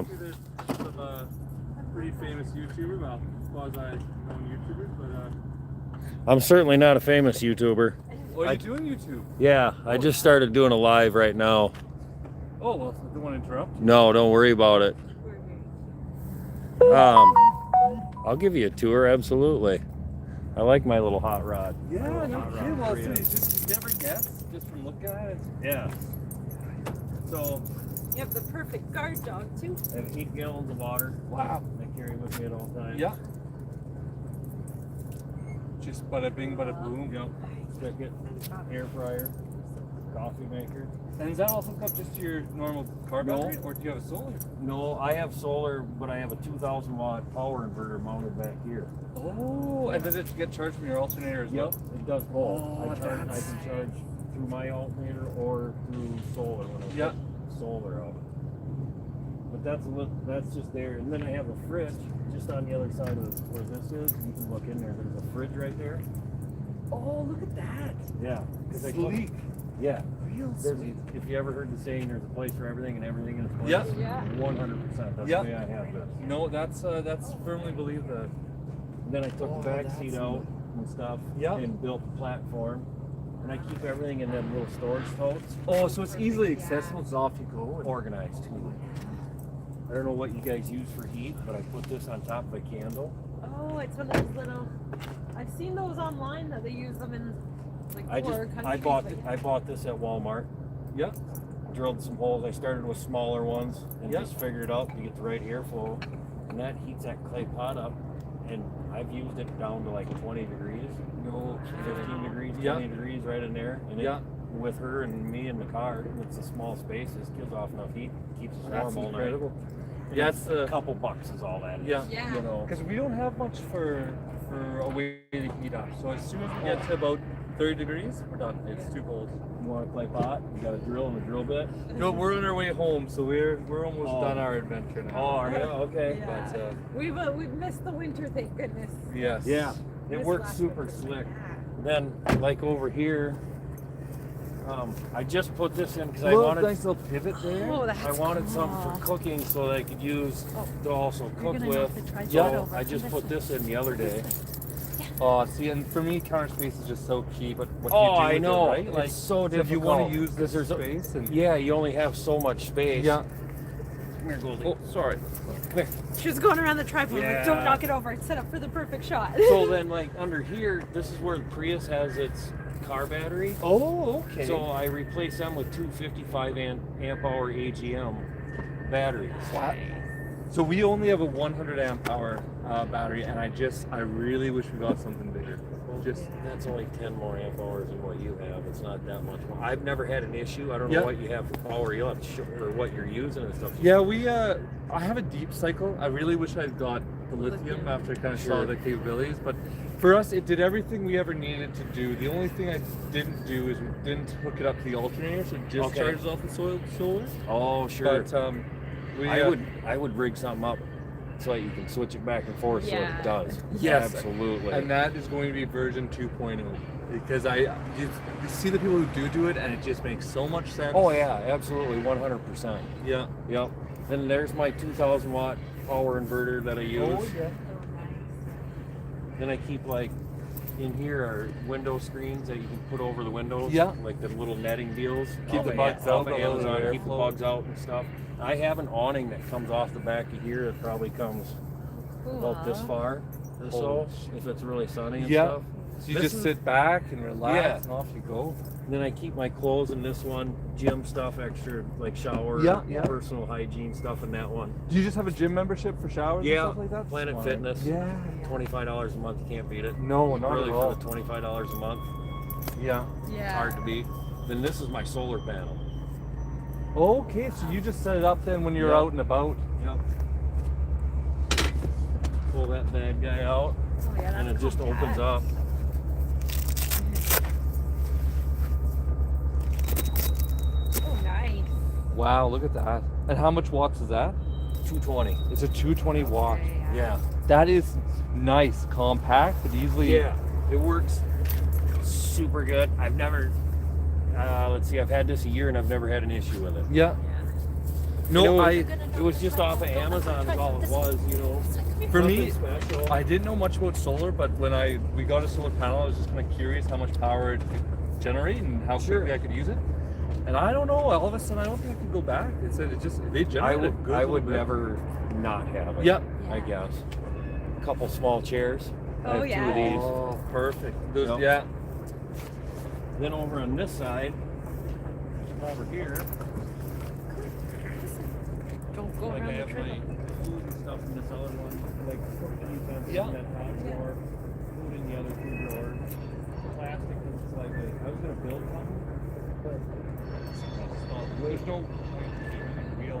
There's some pretty famous YouTuber, well, quasi-known YouTubers, but I'm certainly not a famous YouTuber. oh, you're doing YouTube? Yeah, I just started doing a live right now. Oh, well, I don't want to interrupt. No, don't worry about it. I'll give you a tour, absolutely. I like my little hot rod. Yeah, no Hot rod kidding. Well, so Prius. you never guess just from looking at it. Yeah, So, You have the perfect guard dog too. I have 8 gallons of water. wow. I carry with me at all times. Yeah. Just bada bing, bada boom. Yep. Spigot, air fryer, coffee maker. And is that all hooked up just to your normal car No. battery, or do you have a solar? No, I have solar, but I have a 2,000 watt power inverter mounted back here. Oh, and does it get charged from your alternator as well? It does both. Oh, I can charge through my alternator or through solar when I put solar out. But that's just there. And then I have a fridge just on the other side of where this is. You can look in there. There's a fridge right there. Oh, look at that. Yeah. Sleek. Yeah. Real There's, sweet. if you ever heard the saying, there's a place for everything and everything in its place. Yeah. Yeah. 100%. That's Yeah. the way I have this. No, that's firmly believe that. And then I took Oh, the back that's seat out and stuff Yeah. and built the platform. And I keep everything in them little storage totes. Oh, so it's easily accessible. It's off you go. Organized too. I don't know what you guys use for heat, but I put this on top of a candle. Oh, it's one of those little. I've seen those online that they use them in like I poorer countries. I bought this at Walmart. Yeah. Drilled some holes. I started with smaller ones and Yeah. just figured out to get the right airflow. And that heats that clay pot up. And I've used it down to like 20 degrees. No. 15 degrees, 20 Yeah. degrees right in there. And Yeah. with her and me in the car, it's a small space. This gives off enough heat, keeps us That's warm all incredible. night. Yeah, it's a couple bucks is all that is. Yeah. Yeah. You know. Because we don't have much for a way to heat up. So as soon as we get to about 30 degrees, we're done. It's too cold. You want a clay pot? You got a drill and a drill bit? No, we're on our way home, so we're almost Oh. done our adventure now. Oh, are you? Okay. Yeah. But, We've missed the winter, thank goodness. yes. Yeah, it This works last super winter. slick. Then, like over here, I just put this in because I Look, wanted nice little pivot there. Oh, that's I wanted something cool. for cooking so that I could use to also You're cook gonna have with. to try So that over. I just put this in the other day. Oh, see, and for me, counter space is just so key. But what Oh, you do I with know. it, right? Like, It's so if you difficult. want to use this because there's space, and yeah, you only have so much space. yeah. Come here, Goldie. Oh, sorry. Come here. She was going around the tripod, Yeah. like, don't knock it over. It's set up for the perfect shot. So then, like under here, this is where the Prius has its car battery. Oh, okay. So I replaced them with two 55 amp hour AGM batteries. Wow. So we only have a 100 amp hour battery, and I really wish we got something bigger. Just That's only 10 more amp hours than what you have. It's not that much more. I've never had an issue. I don't know Yeah. what you have for power. You'll have to show or what you're using and stuff. yeah, we I have a deep cycle. I really wish I'd got the lithium after I kind of saw Sure. the capabilities, but for us, it did everything we ever needed to do. The only thing I didn't do is we didn't hook it up to the alternator, so it just Okay. charges off the solar. Oh, sure. But we I would rig something up so that you can switch it back and forth so Yeah. it does. Yes. Absolutely. and that is going to be version 2.0 because you see the people who do it, and it just makes so much sense. Oh yeah, absolutely, 100%. Yeah. Yep. And there's my 2,000 watt power inverter that I use. Oh yeah. Then I keep like in here are window screens that you can put over the windows. Yeah. Like the little netting deals. Keep Off the of bugs off out, of a little Amazon, keep the airflow. bugs out and stuff. I have an awning that comes off the back of here that probably comes about this Cool. far or so, Holy if it's really sunny and Yeah. stuff. So you This just is- sit back and relax, Yeah. and off you go. And then I keep my clothes in this one, gym stuff, extra like shower, Yeah, yeah. personal hygiene stuff in that one. Do you just have a gym membership for showers Yeah, and stuff like that? Planet Smart. Fitness. Yeah. $25 a month, you can't beat it. No, not Really, at for all. the $25 a month, Yeah. Yeah. it's hard to beat. Then this is my solar panel. Okay, so you just set it up then when you're Yeah. out and about. Yep. Pull that bad guy out, Oh, yeah, and that's it just compact. opens up. Oh, nice. Wow, look at that. And how much watts is that? 220. It's a 220 watt. Okay, Yeah. That is nice, compact, but easily. Yeah. It works super good. I've never. Let's see. I've had this a year and I've never had an issue with it. Yeah. Yeah. No, it was just off of Amazon is all it was, you know. For Nothing me, special. I didn't know much about solar, but when we got a solar panel, I was just kind of curious how much power it could generate and how quickly I could use it. And I don't know, all of a sudden I don't think I could go back. It said they generated a good I little would bit. never not have it. Yep. I guess. A couple small chairs. I Oh, have yeah. two of these. Oh, perfect. Those, Yep. yeah. Then over on this side, over here, Don't go like I around the have my trailer. food and stuff in this other one, like cooking utensils Yeah. in that top drawer, food in the other two drawers. Plastic is like I was gonna build something, but There's no point in doing a real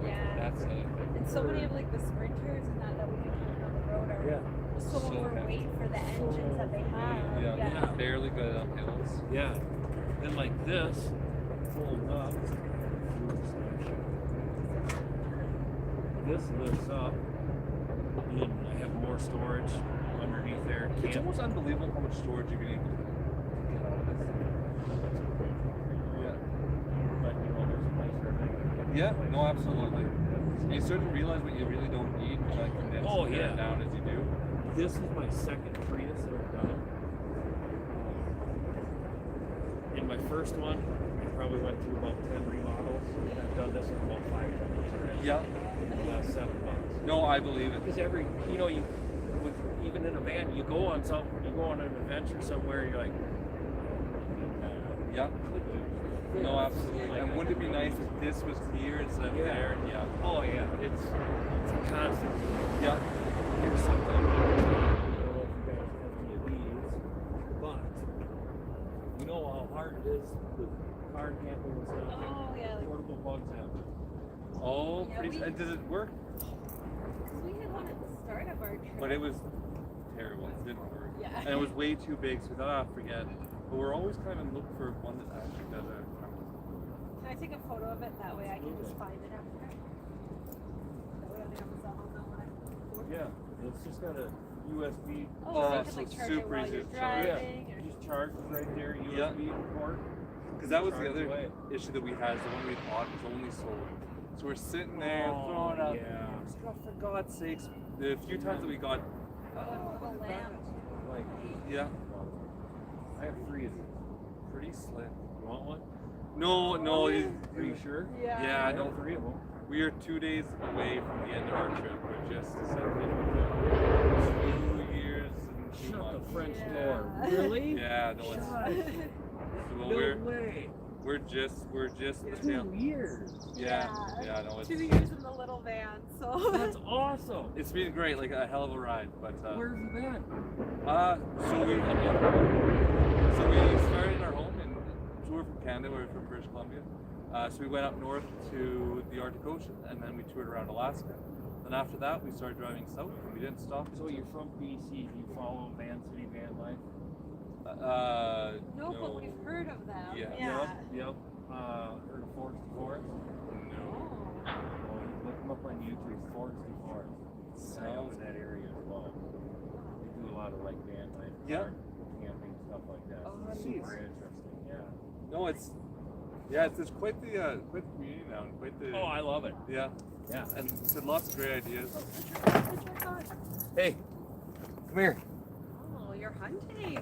Yeah. That's it. And so many of like the sprinters and that we can put on the road are yeah, so So overweight for the engines that they have. Yeah, barely good on hills. yeah. Then like this folds up. This lifts up, and then I have more storage underneath there. It's almost unbelievable how much storage you can even get out of this. Yeah. But you know, there's a place for everything. Yeah, no, absolutely. You start to realize what you really don't need and like condense Oh, it yeah. down as you do. This is my second Prius that I've done. In my first one, I probably went through about 10 remodels, and I've done this one about 5 times already. Yeah. In the last 7 months. No, I believe it. Because even in a van, you go on an adventure somewhere, you're like, Yeah. No, absolutely. And wouldn't it be nice if this was here instead of there? Yeah. Oh yeah, it's a constant. Yeah. Here's something. I don't know if you guys have any of these, but you know how hard it is with car camping and stuff. Oh yeah. Like, Portable bugs happen. Oh, Yeah, pretty. we- And does it work? we had one at the start of our trip. But it was terrible. It didn't work. Yeah. And it was way too big, so we thought, forget it. But we're always kind of looking for one that actually does it. Can I take a photo of it? That way I can just find it after. That way I don't have to sell that one. Yeah, it's just got a USB. Oh, Oh, so you can so like charge super it while easy you're to charge. driving. You Or... just charge it right there, Yeah. USB port. Because that was the Charge other away. issue that we had. The one we bought was only solar. So we're sitting there throwing out. yeah. For God's sakes, the few times that we got, Oh, the lamp. Like, yeah, I have 3 of these. pretty slim. You want one? No, Oh, yeah. Are you sure? Yeah. Yeah, I I know know. 3 of them. We are 2 days away from the end of our trip. We're just celebrating 2 years and 2 Shut months. the French Yeah. door. Really? Yeah, no, it's Shut. well, No we're way. we're just the 2 tail. years. Yeah, yeah, no, it's 2 years in the little van. So. That's awesome. it's been great, like a hell of a ride. But Where have you been? so we started in our home, and so we're from Canada. We're from British Columbia. So we went up north to the Arctic Ocean, and then we toured around Alaska. Then after that, we started driving south, and we didn't stop. So you're from BC. Do you follow Van City Van Life? No, but we've heard of them. Yeah. Yep. Heard of Forks to Forest? No. Oh. Well, look them up on YouTube. Forks to Forest. I know in that area as well. They do a lot of like van life, Yeah. camping, stuff like that. Oh, It's jeez. super interesting. Yeah. No, it's quite the community now, and quite the Oh, I love it. yeah, Yeah. and it's had lots of great ideas. Hey, come here. Oh, you're hunting.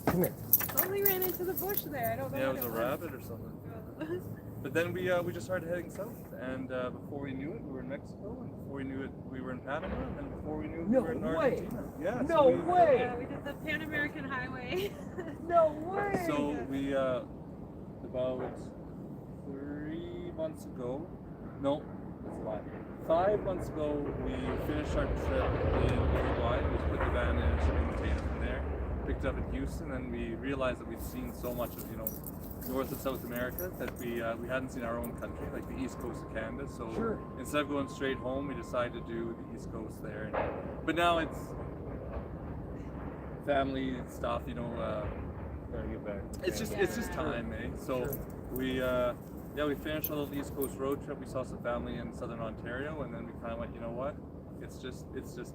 Come here. Totally ran into the bush there. I don't know. Yeah, it what was a rabbit or something. But then we just started heading south, and before we knew it, we were in Mexico, and before we knew it, we were in Panama, and then before we knew it, No we were in way. Argentina. Yeah. No way. Yeah, we did the Pan American Highway. No way. So we about 3 months ago, no, that's a lie. 5 months ago, we finished our trip in Uruguay. We put the van in a shipping container from there, picked up in Houston, and we realized that we'd seen so much of North and South America that we hadn't seen our own country, like the east coast of Canada. So Sure. instead of going straight home, we decided to do the east coast there. But now it's family stuff, Gotta get back. it's just time, eh? So Sure. we finished a little East Coast road trip. We saw some family in Southern Ontario, and then we kind of went, you know what? It's just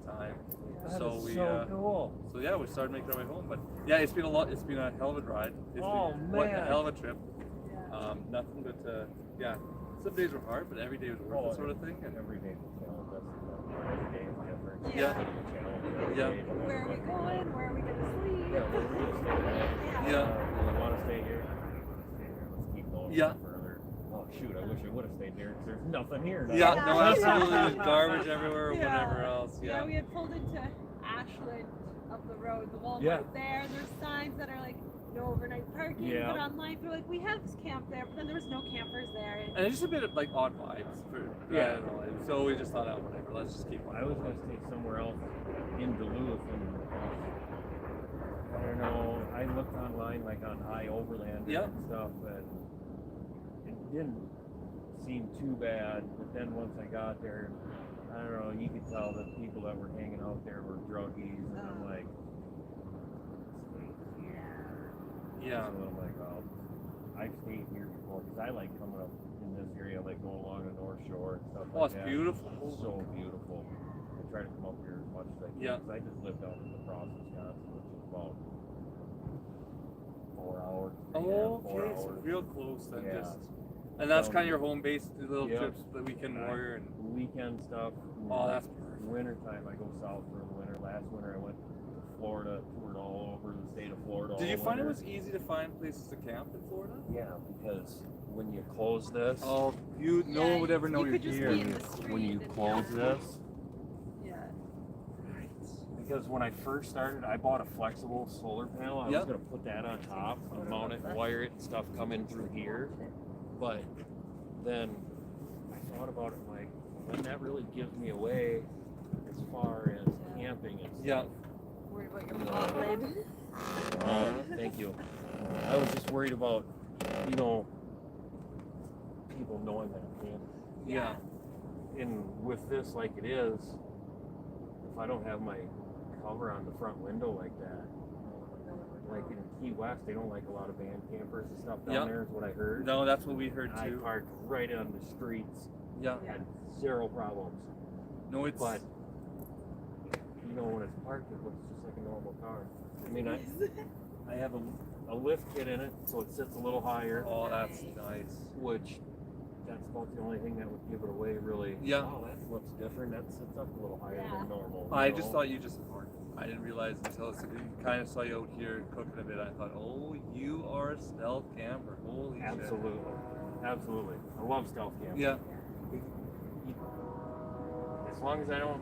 time. That So is we so cool. so yeah, we started making our way home. But yeah, it's been a lot. It's been a hell of a ride. It's Oh, been what a man. hell of a trip. Yeah. Nothing but yeah. Some days were hard, but every day was worth it, sort of thing. And every day was challenge. Every day is different. Yeah. Yeah. Where are we going? Where are we gonna sleep? Yeah, where are we gonna stay tonight? Yeah. Do we want to stay here? Stay here. Let's keep going Yeah. further. Oh shoot! I wish I would have stayed there. 'Cause there's nothing here. Now. Yeah, Yeah. no, absolutely. There's garbage everywhere or Yeah. whatever else. Yeah, Yeah. we had pulled into Ashland up the road, the Walmart Yeah. there. There's signs that are like no overnight parking. Yeah. But online, we're like, we have camp there, but then there was no campers there. And it's just a bit of like odd vibes. Yeah. I don't know. So we just thought, oh, whatever. Let's just keep on. I was gonna stay somewhere else in Duluth, and I don't know. I looked online, like on iOverlander Yeah. and stuff, and it didn't seem too bad. But then once I got there, I don't know. You could tell that people that were hanging out there were druggies, and I'm like, stay here. Yeah. So I'm like, well, I've stayed here before because I like coming up in this area, like going along the North Shore and stuff Oh, like it's that. beautiful. It's so beautiful. I try to come up here as much as I can. Yeah. Because I just lived out in La Crosse, Wisconsin, which is about 4 hours. Oh, 4 okay. So hours. real close then. Yeah. Just. And that's Down kind of your home base, the little Yep. trips, the weekend warrior. And, Weekend stuff. oh, that's perfect. Wintertime, I go south for the winter. Last winter, I went to Florida, toured all over the state of Florida. Did you all find it winter. was easy to find places to camp in Florida? Yeah, because when you close this, Oh, you no Yeah, one would ever know you you're could just here. be in the street when you and close yeah. this, Yeah. because when I first started, I bought a flexible solar panel. I Yep. was going to put that on top and mount it and wire it and stuff coming through here. But then I thought about it like, doesn't that really give me away as far as camping and stuff? Yeah. Worried about your hot lid. Thank you. I was just worried about, people knowing that I'm camping. Yeah. And with this like it is, if I don't have my cover on the front window like that, like in Key West, they don't like a lot of van campers and stuff down Yep. there is what I heard. No, that's what we heard I too. parked right on the streets, Yeah. Yeah. had zero problems. No, it's. But when it's parked, it looks just like a normal car. I mean, I have a lift kit in it, so it sits a little higher, Oh, that's nice. which that's about the only thing that would give it away, really. Yeah. Oh, that looks different. That sits up a little higher Yeah. than normal. I just thought you just parked. I didn't realize until I kind of saw you out here cooking a bit. I thought, oh, you are a stealth camper. Holy shit. Absolutely. I love stealth camping. Yeah. As long as I don't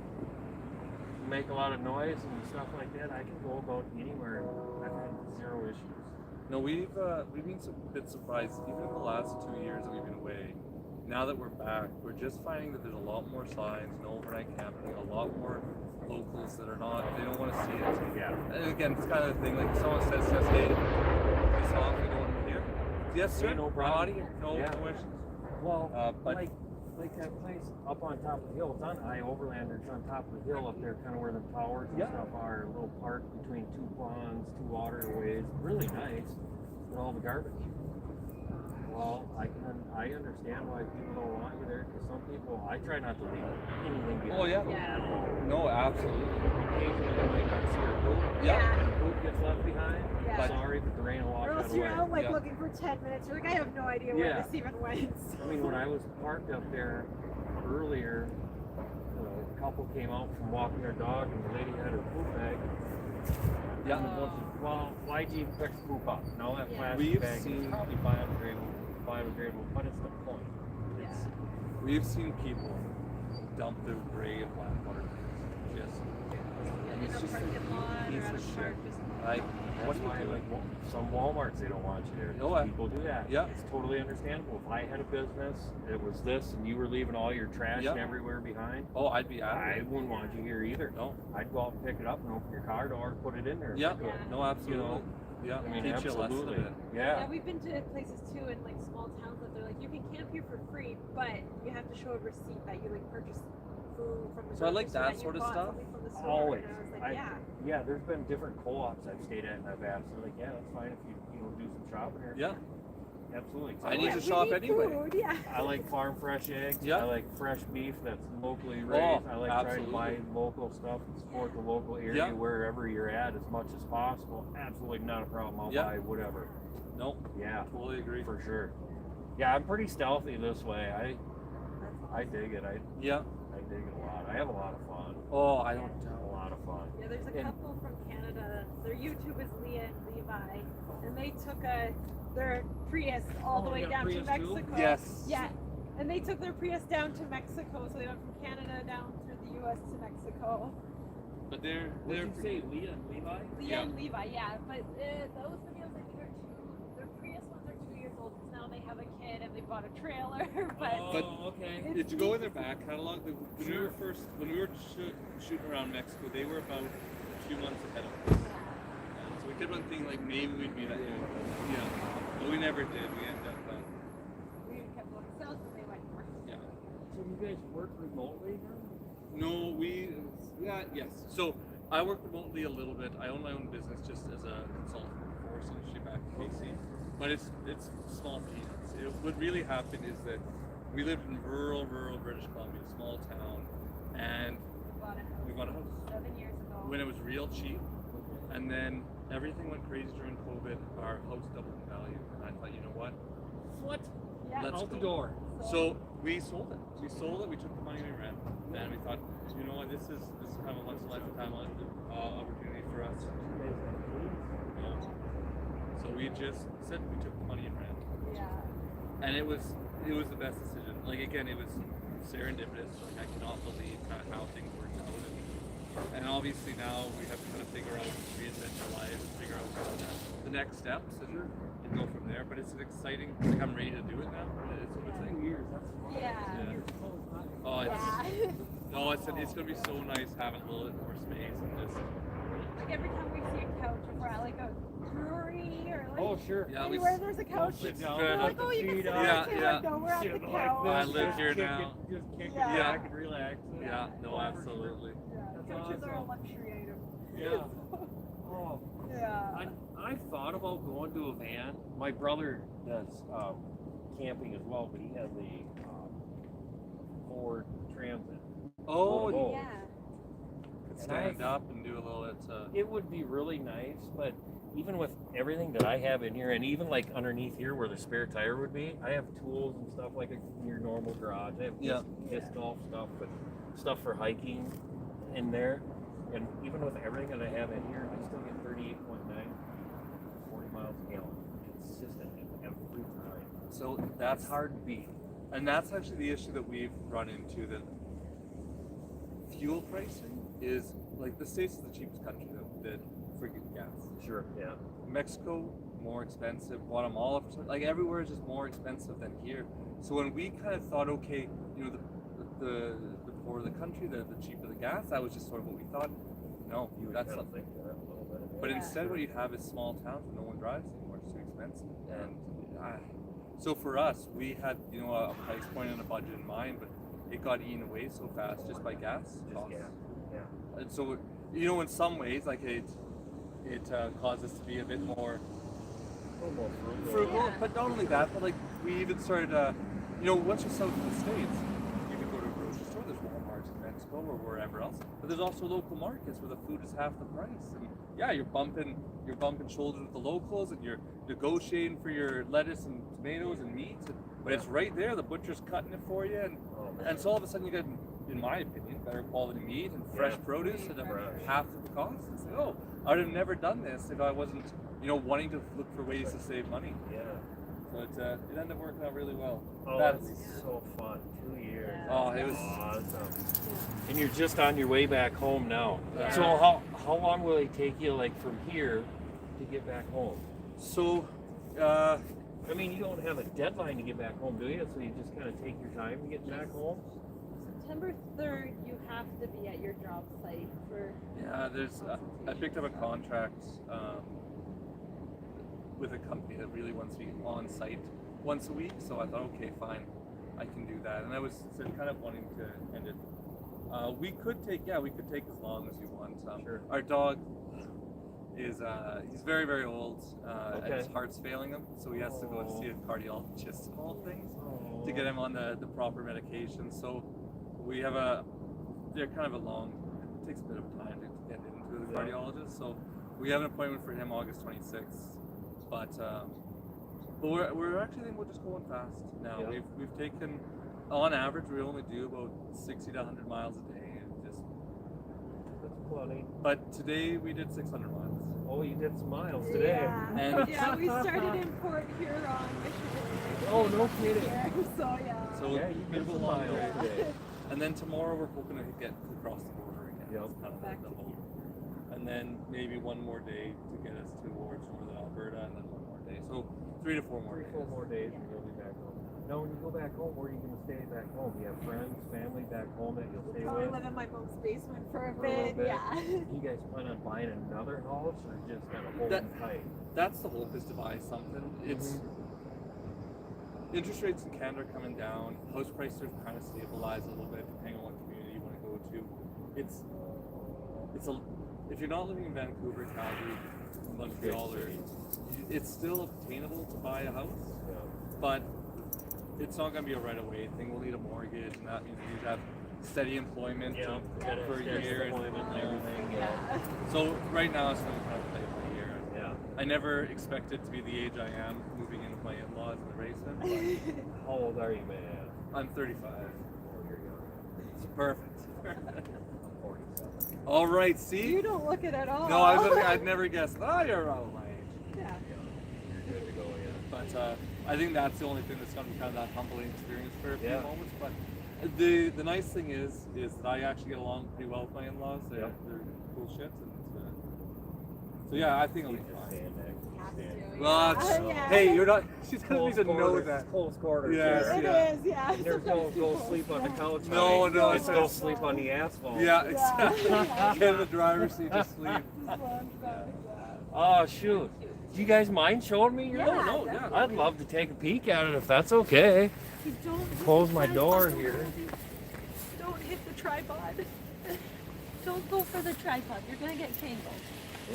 make a lot of noise and stuff like that, I can go about anywhere. I've had zero issues. No, we've been a bit surprised. Even in the last 2 years that we've been away, now that we're back, we're just finding that there's a lot more signs, no overnight camping, a lot more locals that are not, they don't want to see it. Yeah. And again, it's kind of the thing, like someone says, hey, this off, you going here? Yes, sir. Yeah, no problem. Audio, no, Yeah. no issues. Well, But like that place up on top of the hill. It's on iOverlander. It's on top of the hill up there, kind of where the towers and Yeah. stuff are. A little park between two ponds, two waterways. Really nice. But all the garbage. Well, I understand why people don't want you there, because some people, I try not to leave anything behind. Oh, yeah. Yeah. At all. No, absolutely. Occasionally, I might not see your boot. Yeah. Your boot gets left behind. Yeah. Sorry, but the rain will wash Or that else away. you're out like Yeah. looking for 10 minutes. You're like, I have no idea where Yeah. this even went. I mean, when I was parked up there earlier, a couple came out from walking their dog, and the lady had her poop bag. Yeah. And the bunch of, well, why do you pick poop up? And all that Yeah. plastic We've bag seen- is probably biodegradable, but it's the point. Yeah. It's, We've seen people dump their gray and black water tanks. Just, In it's a just parking a lot or piece at of a shit. park. Just, like, what That's are why, you like, doing? some Walmarts, they don't want you there. No, People do that. yeah. It's totally understandable. If I had a business, it was this, and you were leaving all your trash Yeah. and everywhere behind, Oh, I'd be out I of it. wouldn't want you here either. No. I'd go out and pick it up and open your car door and put it in there. if Yeah. I could. Yeah. No, absolutely. Yeah. I mean, Teach you a lesson a absolutely. bit. yeah, Yeah. we've been to places too in like small towns that they're like, you can camp here for free, but you have to show a receipt that you like purchased food from the So I like grocery store, that you sort of bought stuff. something from the store. Always. And I was like, I- yeah. Yeah, there's been different co-ops I've stayed at and I've asked. They're like, yeah, that's fine if you do some shopping here. Yeah. Absolutely. I need Yeah, to we shop need anyway. food, yeah. I like farm fresh eggs. Yeah. I like fresh beef that's locally raised. I like trying to buy absolutely. local stuff and support the local area Yeah. wherever you're at as much as possible. Absolutely not a problem. I'll Yeah. buy whatever. No, Yeah, totally agree. for sure. Yeah, I'm pretty stealthy this way. That's I awesome. dig it. I Yeah. dig it a lot. I have a lot of fun. Oh, I don't A doubt. lot of fun. Yeah, there's a And- couple from Canada. Their YouTube is Leah and Levi, and they took their Prius all the Oh, way you got down to Prius too? Mexico. Yes. Yeah, and they took their Prius down to Mexico, so they went from Canada down through the U.S. to Mexico. But they're What did you say, Leah and Levi? Leah Yeah. and Levi, yeah. But those videos, I think, are their Prius ones are 2 years old because now they have a kid and they bought a trailer. but okay. Did you go in their back catalog? When we were shooting around Mexico, they were about 2 months ahead of us. So we kept on thinking like maybe we'd be that young. Yeah. But we never did. We ended up. we kept going south and they went north. Yeah. So you guys work remotely now? No, yes. So I work remotely a little bit. I own my own business just as a consultant for Forest Industry back in BC. But it's small peanuts. What really happened is that we lived in rural British Columbia, small town, and We bought a we bought a house house 7 years ago. when it was real cheap. And then everything went crazy during COVID. Our house doubled in value, and I thought, you know what? What? yeah. Let's Out the go. door. So we sold it. We sold it. We took the money we ran, and we thought, you know what? This is kind of a once in a lifetime opportunity for us. Yeah. So we just said we took the money and ran, Yeah. and it was the best decision. Like again, it was serendipitous. Like I cannot believe kind of how things worked out, and obviously now we have to kind of figure out, reinvent our lives, figure out the next steps, and go from there. But it's an exciting. Like I'm ready to do it now. It's like, 2 years. That's fun. Yeah. oh, Yeah. no, it's gonna be so nice having a little bit more space and just. Like every time we see a couch, if we're at like a brewery or like Oh, sure. Yeah, we anywhere there's a couch, sit we're down, like, oh, you can sit Yeah, at the yeah. window, we're at the Shit like couch. this, I live here just kick now. It, just kick Yeah. it back and relax. Yeah, no, Oh, for absolutely. Yeah, That's couches are a awesome. luxury item. Yeah. Oh, Yeah. I thought about going to a van. My brother does camping as well, but he has a Ford Transit. Oh, Oh. Yeah. could stand up and do a little bit. It would be really nice, but even with everything that I have in here, and even like underneath here where the spare tire would be, I have tools and stuff like in your normal garage. I have Yeah. disc golf stuff, but stuff for hiking in there. And even with everything that I have in here, I still get 38.9, 40 miles a gallon consistently every time. So That's that's hard to beat. and that's actually the issue that we've run into. That fuel pricing is like the States is the cheapest country that freaking gas. Sure, yeah. Mexico more expentive. Guatemala, like everywhere is just more expensive than here. So when we kind of thought, okay, you know, the poorer the country, the cheaper the gas. That was just sort of what we thought. No, You would that's kind not. of think that a little bit. But Yeah. instead, what you'd have is small towns where no one drives anymore. It's too expensive. And so for us, we had a price point and a budget in mind, but it got eaten away so fast just by gas Just costs. gas. Yeah. And so in some ways, like it caused us to be a bit more Almost frugal. Yeah. But not only that, but like we even started, once you're south of the States, you can go to a grocery store. There's Walmart in Mexico or wherever else, but there's also local markets where the food is half the price. And yeah, you're bumping shoulders with the locals, and you're negotiating for your lettuce and tomatoes and meat. But it's right there. The butcher's cutting it for you, Oh, man. and so all of a sudden you get, in my opinion, better quality meat and fresh Yeah. produce at Fresh. half of the cost. It's like, oh, I would have never done this if I wasn't, wanting to look for ways to save money. Yeah. So it ended up working out really well. Oh, That- that's so fun. 2 years. Yeah. Oh, it was. Awesome. And you're just on your way back home now. Yeah. So how long will it take you, like, from here to get back home? So, I mean, you don't have a deadline to get back home, do you? So you just kind of take your time to get back home? September 3rd, you have to be at your job site for. yeah, I picked up a contract with a company that really wants me on site once a week. So I thought, okay, fine, I can do that. And I was kind of wanting to end it. We could take as long as you want. Sure. Our dog is he's very, very old, and Okay. his heart's failing him, so he has to go Oh. see a cardiologist and all things to get him on the proper medication. So we have they're kind of it takes a bit of time to get into the Yeah. cardiologist. So we have an appointment for him August 26th, but But we're actually thinking we're just going fast now. Yeah. We've taken, on average, we only do about 60 to 100 miles a day, and just. That's plenty. But today we did 600 miles. Oh, you did some miles today. Yeah. And- Yeah, we started in Port Huron, Michigan. Oh, no kidding. So yeah. So Yeah, you bit did of a some long miles day. today. And then tomorrow we're hoping to get across the border again. Yep. That's kind of Back like the to hope. And then maybe one more day to get us towards northern Alberta, and then one more day. So 3 to 4 more days. 4 more days and you'll be back home. Now, when you go back home, where are you going to stay back home? You have friends, family back home that you'll stay Probably with? live in my mom's basement for a For a little bit. bit. Yeah. Do you guys plan on buying another house or just kind of holding tight? That's the hope, is to buy something. It's interest rates in Canada are coming down. House prices are kind of stabilized a little bit, depending on what community you want to go to. It's a if you're not living in Vancouver, Calgary, Montreal, or it's still obtainable to buy a house, Yeah. but it's not going to be a right away thing. We'll need a mortgage, and that means we need to have steady employment for a year and everything. Yeah. So right now, it's going to kind of play by ear. Yeah. I never expected to be the age I am, moving in with my in-laws in the basement. But How old are you, man? I'm 35. Oh, you're young. It's perfect. I'm 47. All right, see? You don't look it at all. No, I'd never guessed. Oh, you're around my age. Yeah. You're good to go, yeah. But I think that's the only thing that's going to be kind of that humbling experience for a few Yeah. moments. But the nice thing is that I actually get along pretty well with my in-laws. They're cool shit. And, so yeah, I think I'll be fine. Stand next. Stand. Well, Yeah. hey, you're not. She's gonna Close need to know quarters. that. Close quarters. Yes, there. It yeah. is, yeah. There's no go sleep on the couch. No, honey. no, It's it's- go sleep on the asphalt. Yeah, exactly. Yeah. Get in the driver's seat to sleep. Oh shoot! Do you guys mind showing me your? Yeah, no, yeah. I'd love to take a peek at it if that's okay. Close my door here. Don't hit the tripod. Don't go for the tripod. You're gonna get tangled. I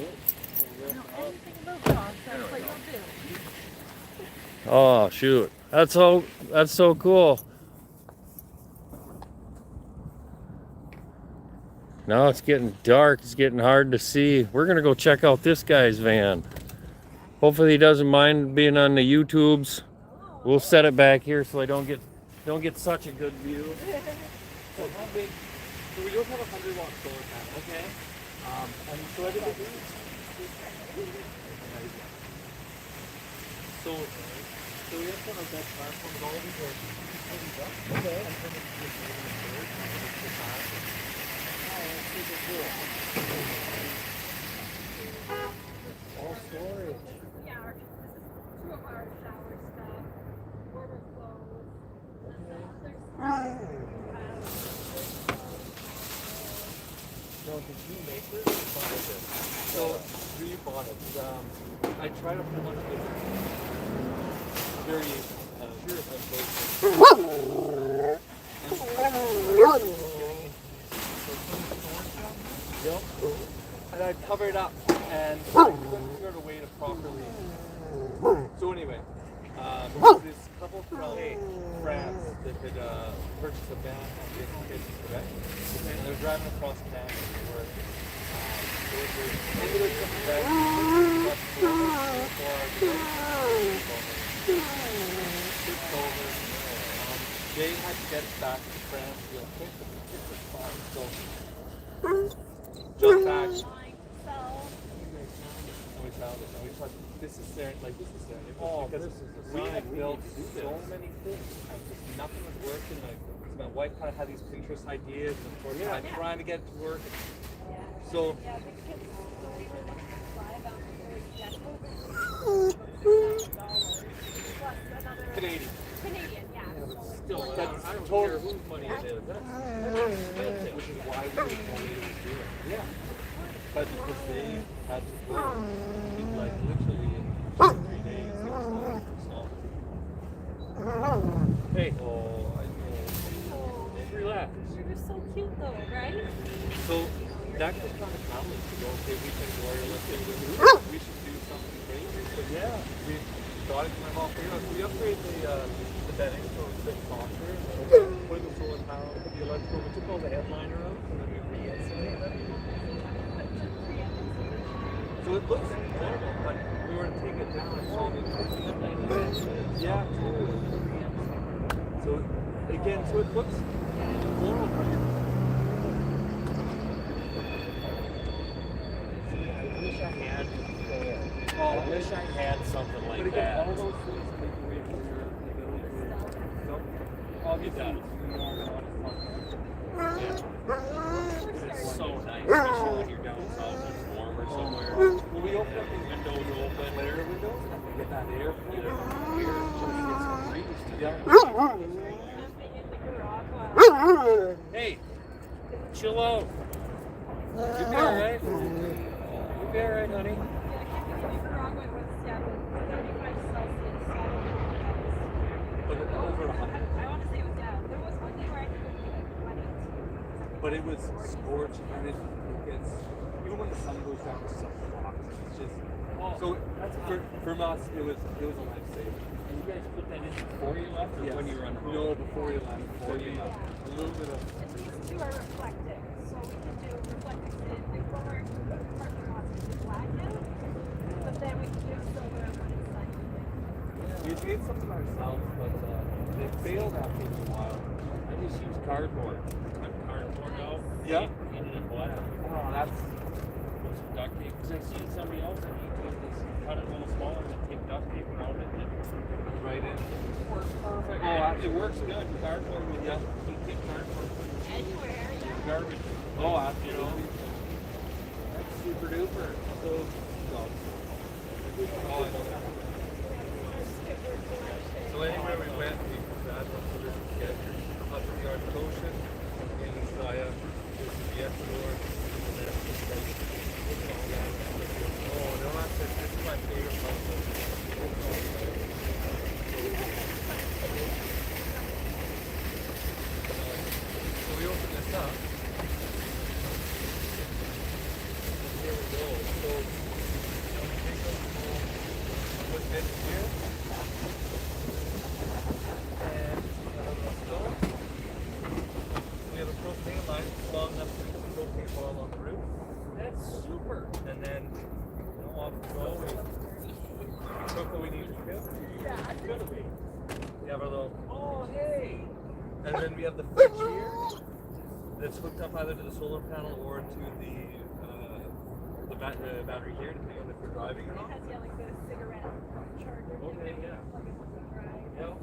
don't know anything about dogs. That's what you'll do. Oh shoot! That's so cool. Now it's getting dark. It's getting hard to see. We're gonna go check out this guy's van. Hopefully he doesn't mind being on the YouTubes. We'll set it back here so I don't get such a good view. So how big? So we don't have a 100-watt solar panel. Okay. And so everything. So we have one of that platform all over here. Okay. All storage. Yeah, this is 2 of our shower stuff. Water So did you make this or buy this? So we bought it. I tried a whole bunch of different variations. Yep. And I covered up and I couldn't figure out a way to properly. So anyway, this couple from France that had purchased a van on this Quebec. And they were driving across Canada to work. English from Quebec, but they had to get back to France real quick, but the kids were fine. So just back. And we found it, and we thought this is serendipity. Oh, because this is the we sign. had We built need to do so this. many things, and just nothing was working. Like, so my wife kind of had these Pinterest ideas, and of course I'm trying to get it to work. So Yeah, the kids, we were looking to buy about $600 plus another Canadian. Canadian, yeah. Still, I That's don't total- care whose money it is. That's expensive. Which is why we were wanting to do it. Yeah. But because they had to work in like literally in 3 days. It was all installed. Hey, Oh, I know. just relax. You were so cute though, right? So that was kind of challenge to go, okay, we can wireless it. We should do something crazy. So yeah, we got it to my mom. We upgraded the bedding so it's a bit softer. Put the solar panel, put the electrical, we took all the headliner out and then we re-insulated it. So it looks normal, but we were to take it down, so yeah. So again, so it looks floral. I wish I had Oh, I wish I had something but like again, that. all those things take away from your ability to. So obviously, It you are not as It's so nice, especially when you're down south and it's warmer somewhere. Well, we open up the Windows open. flare windows and we get that air flow. Here it just gets so breeze to Yeah. Hey, chill out. You'll be alright. You'll be alright, honey. But it over 100. But it was scorching and it gets, even when the sun goes down, it's so hot. It's just, so for us, it was a lifesaver. And you guys put that in before you left or Yes. when you were on home? No, before you left. Before you left. A little bit of, These two are reflective, so we can do reflective in the color parking lots we can black out, but then we can do silver when it's sunny. we made something ourselves, but it failed after a while. I just use cardboard. Cut cardboard out. Yeah. Paint it in black. Oh, that's, Put some duct tape. Because I seen somebody else and he took this, cut it a little smaller and take duct tape around it and right in. works perfect. Oh, it works good. Cardboard will Yeah. you keep cardboard Anywhere, yeah. garbage. Oh, absolutely. That's super duper. So, no. Oh, I know that. So anywhere we went, we had to get up to the Arctic Ocean in Saya, this is the Ecuador, and then it's like, oh no, that's it. This is my favorite part. So we open this up. Here we go. So put this here. And we have a propane line long enough to put the propane ball on the roof. That's super. And then, off we go. We cook what we need to cook. Yeah. It's gonna be. We have our little, Oh, hey. and then we have the fridge here that's hooked up either to the solar panel or to the battery here, depending on if we're driving or It not. has, yeah, like the cigarette charger. Okay, yeah. Plug it with the drive. Yeah.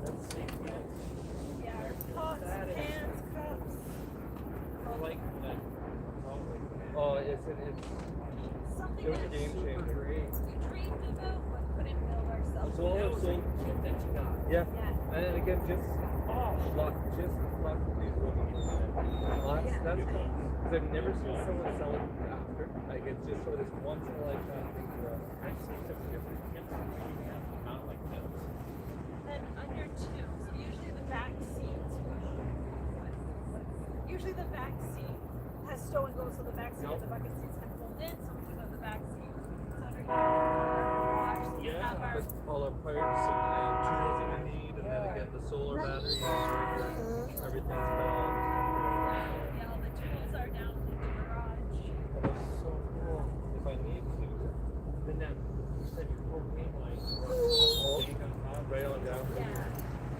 That's safe, man. Yeah, our pots, That is- cans, cups. I like that. Oh, it's Something it was a that game Super changer. great. we dreamed about but couldn't build ourselves. So all That of was so a kit that you got. yeah, Yeah. and then again just luck, just luckily what we did. Well, that's cool because I've never seen someone sell it after. Like it's just sort of this once in a lifetime thing for us. I've seen some different kits that you have, not like this. And under two, so usually the back seats, usually the back seat has stow and go, so the back seat and the bucket seats can fold in, so we can put the back seat under here. Actually, we have our, With all our parts and tools that we need, and then again the solar battery, charger, everything's balanced. yeah, all the tools are down in the garage. Oh, that's so cool. If I need to, Then that, you said your propane line. right on down. Yeah.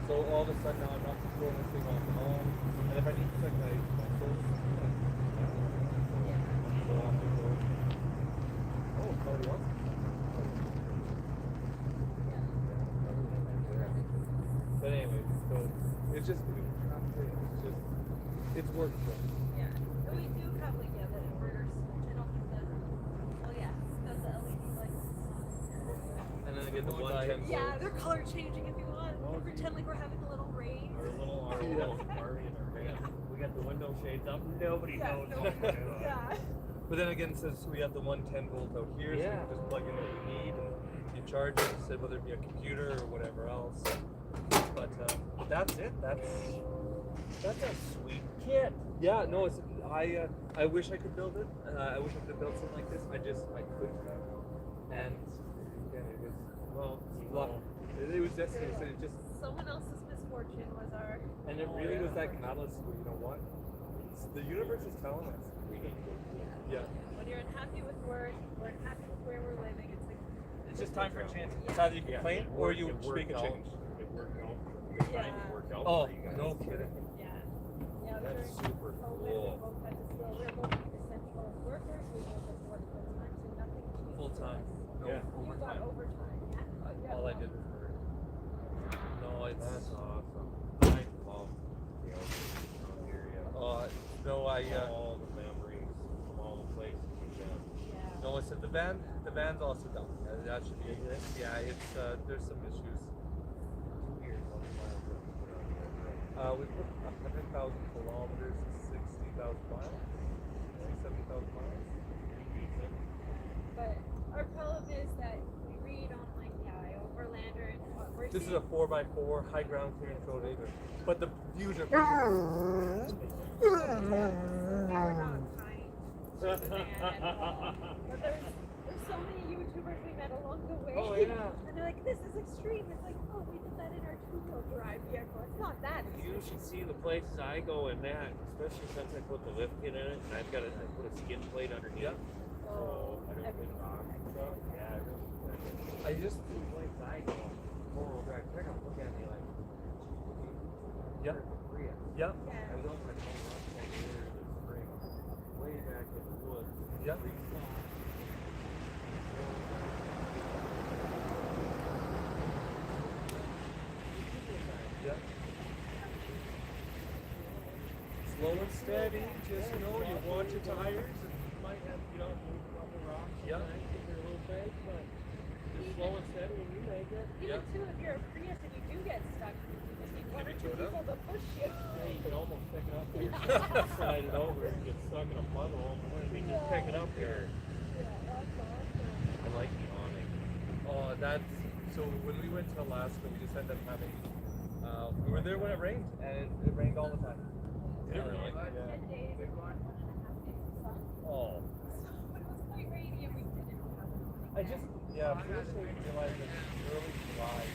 So all of a sudden now I'm not just throwing this thing off and on. And if I need to check my phone, so off we go. Oh, somebody else? But anyway, so it's just, it's worked for us. Yeah. And we do have like, yeah, the inverters. I don't think the, oh yeah, that's the LED lights. And then again, the Oh, 110 Yeah, volts. they're color changing if you want. We pretend like we're having a little rain. Our little party in our van. We got the window shades up. Nobody Yeah, knows. no, yeah. But then again, since we have the 110 volt out here, so you Yeah. can just plug in what you need and you charge it, so whether it be a computer or whatever else. But that's it. That's a sweet kit. Yeah, no, it's I wish I could build it. I wish I could have built something like this. I couldn't have. And again, it was luck. It was destiny. So it just Someone else's misfortune was our. and it really was that catalyst. Where, you know what? The universe is telling us. we need to. Yeah. When you're unhappy with work, we're unhappy with where we're living, it's like, It's just time for a change. It's Yeah. either you complain or you make a change. It worked out. It Yeah. worked out Oh, for you guys. no kidding. yeah. Yeah, That's during super COVID, we cool. both had to still, we're both essential workers, we both had to work full time, so nothing changed. Full time. for us. No Yeah. You got overtime. overtime, yeah. Yeah. All I did was work. No, it's That's awesome. I love the outdoors around here. Yeah. no, All the memories from all the places we've been. Yeah. no, I said the band's also done. That should be it. Yeah, it's there's some issues. 2 years, how many miles have you put on here? We put 100,000 kilometers, 60,000 miles, 70,000 miles. Decent. But our problem is that we read on like, yeah, Overlander and what we're This is seeing. a 4x4 high ground clearance road acre, but the views are. They were not kind to the van at all. But there's so many YouTubers we met along the way. Oh, yeah. And they're like, this is extreme. It's like, oh, we did that in our two-wheel drive vehicle. It's not that You extreme. should see the places I go in that, especially since I put the lift kit in it, and I put a skin plate underneath. Yeah. So I don't get everything's rocks and stuff. Yeah, I really. I just. The place I go, 4-wheel drive, they're gonna look at me like, Yeah. Prius. Yeah. Yeah. I was on my phone last time earlier this spring, way back in the woods. Yeah. Yeah. Slow and steady. Just you watch your tires. You might have to get out and move a couple rocks. Yeah. sometimes if they're a little big, but just slow and steady and you make it. Even too, if you're a Prius and you do get stuck, you just need one or two towed up? people to push you. Yeah, you can almost pick it up there. Slide it over and get stuck in a puddle. When we just pick it up here. Yeah, that's awesome. I like the awning. Oh, that's so. When we went to Alaska, we just ended up having. We were there when it rained, and it rained all the time. Yeah, really? 10 days and 1.5 days of sun. Oh, But it was quite rainy and we didn't have it. I just first I realized that early July.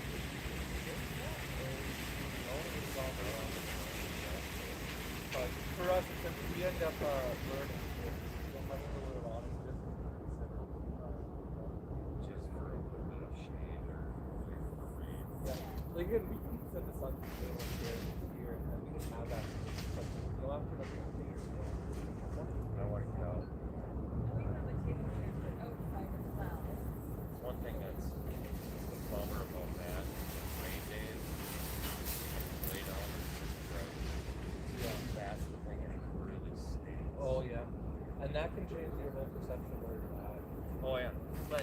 But for us, it's simple. We end up learning. Having a little honest, just consider. Just for a little bit of shade or for rain. Yeah. Like again, we can set the sun here and then we can have that. But after the I like that. And we have a table chair for outside as well. One thing that's the bummer about that, rain days, lay down or Yeah. that's the thing that really stinks. Oh yeah. And that can change your whole perception of where you're at. Oh yeah. But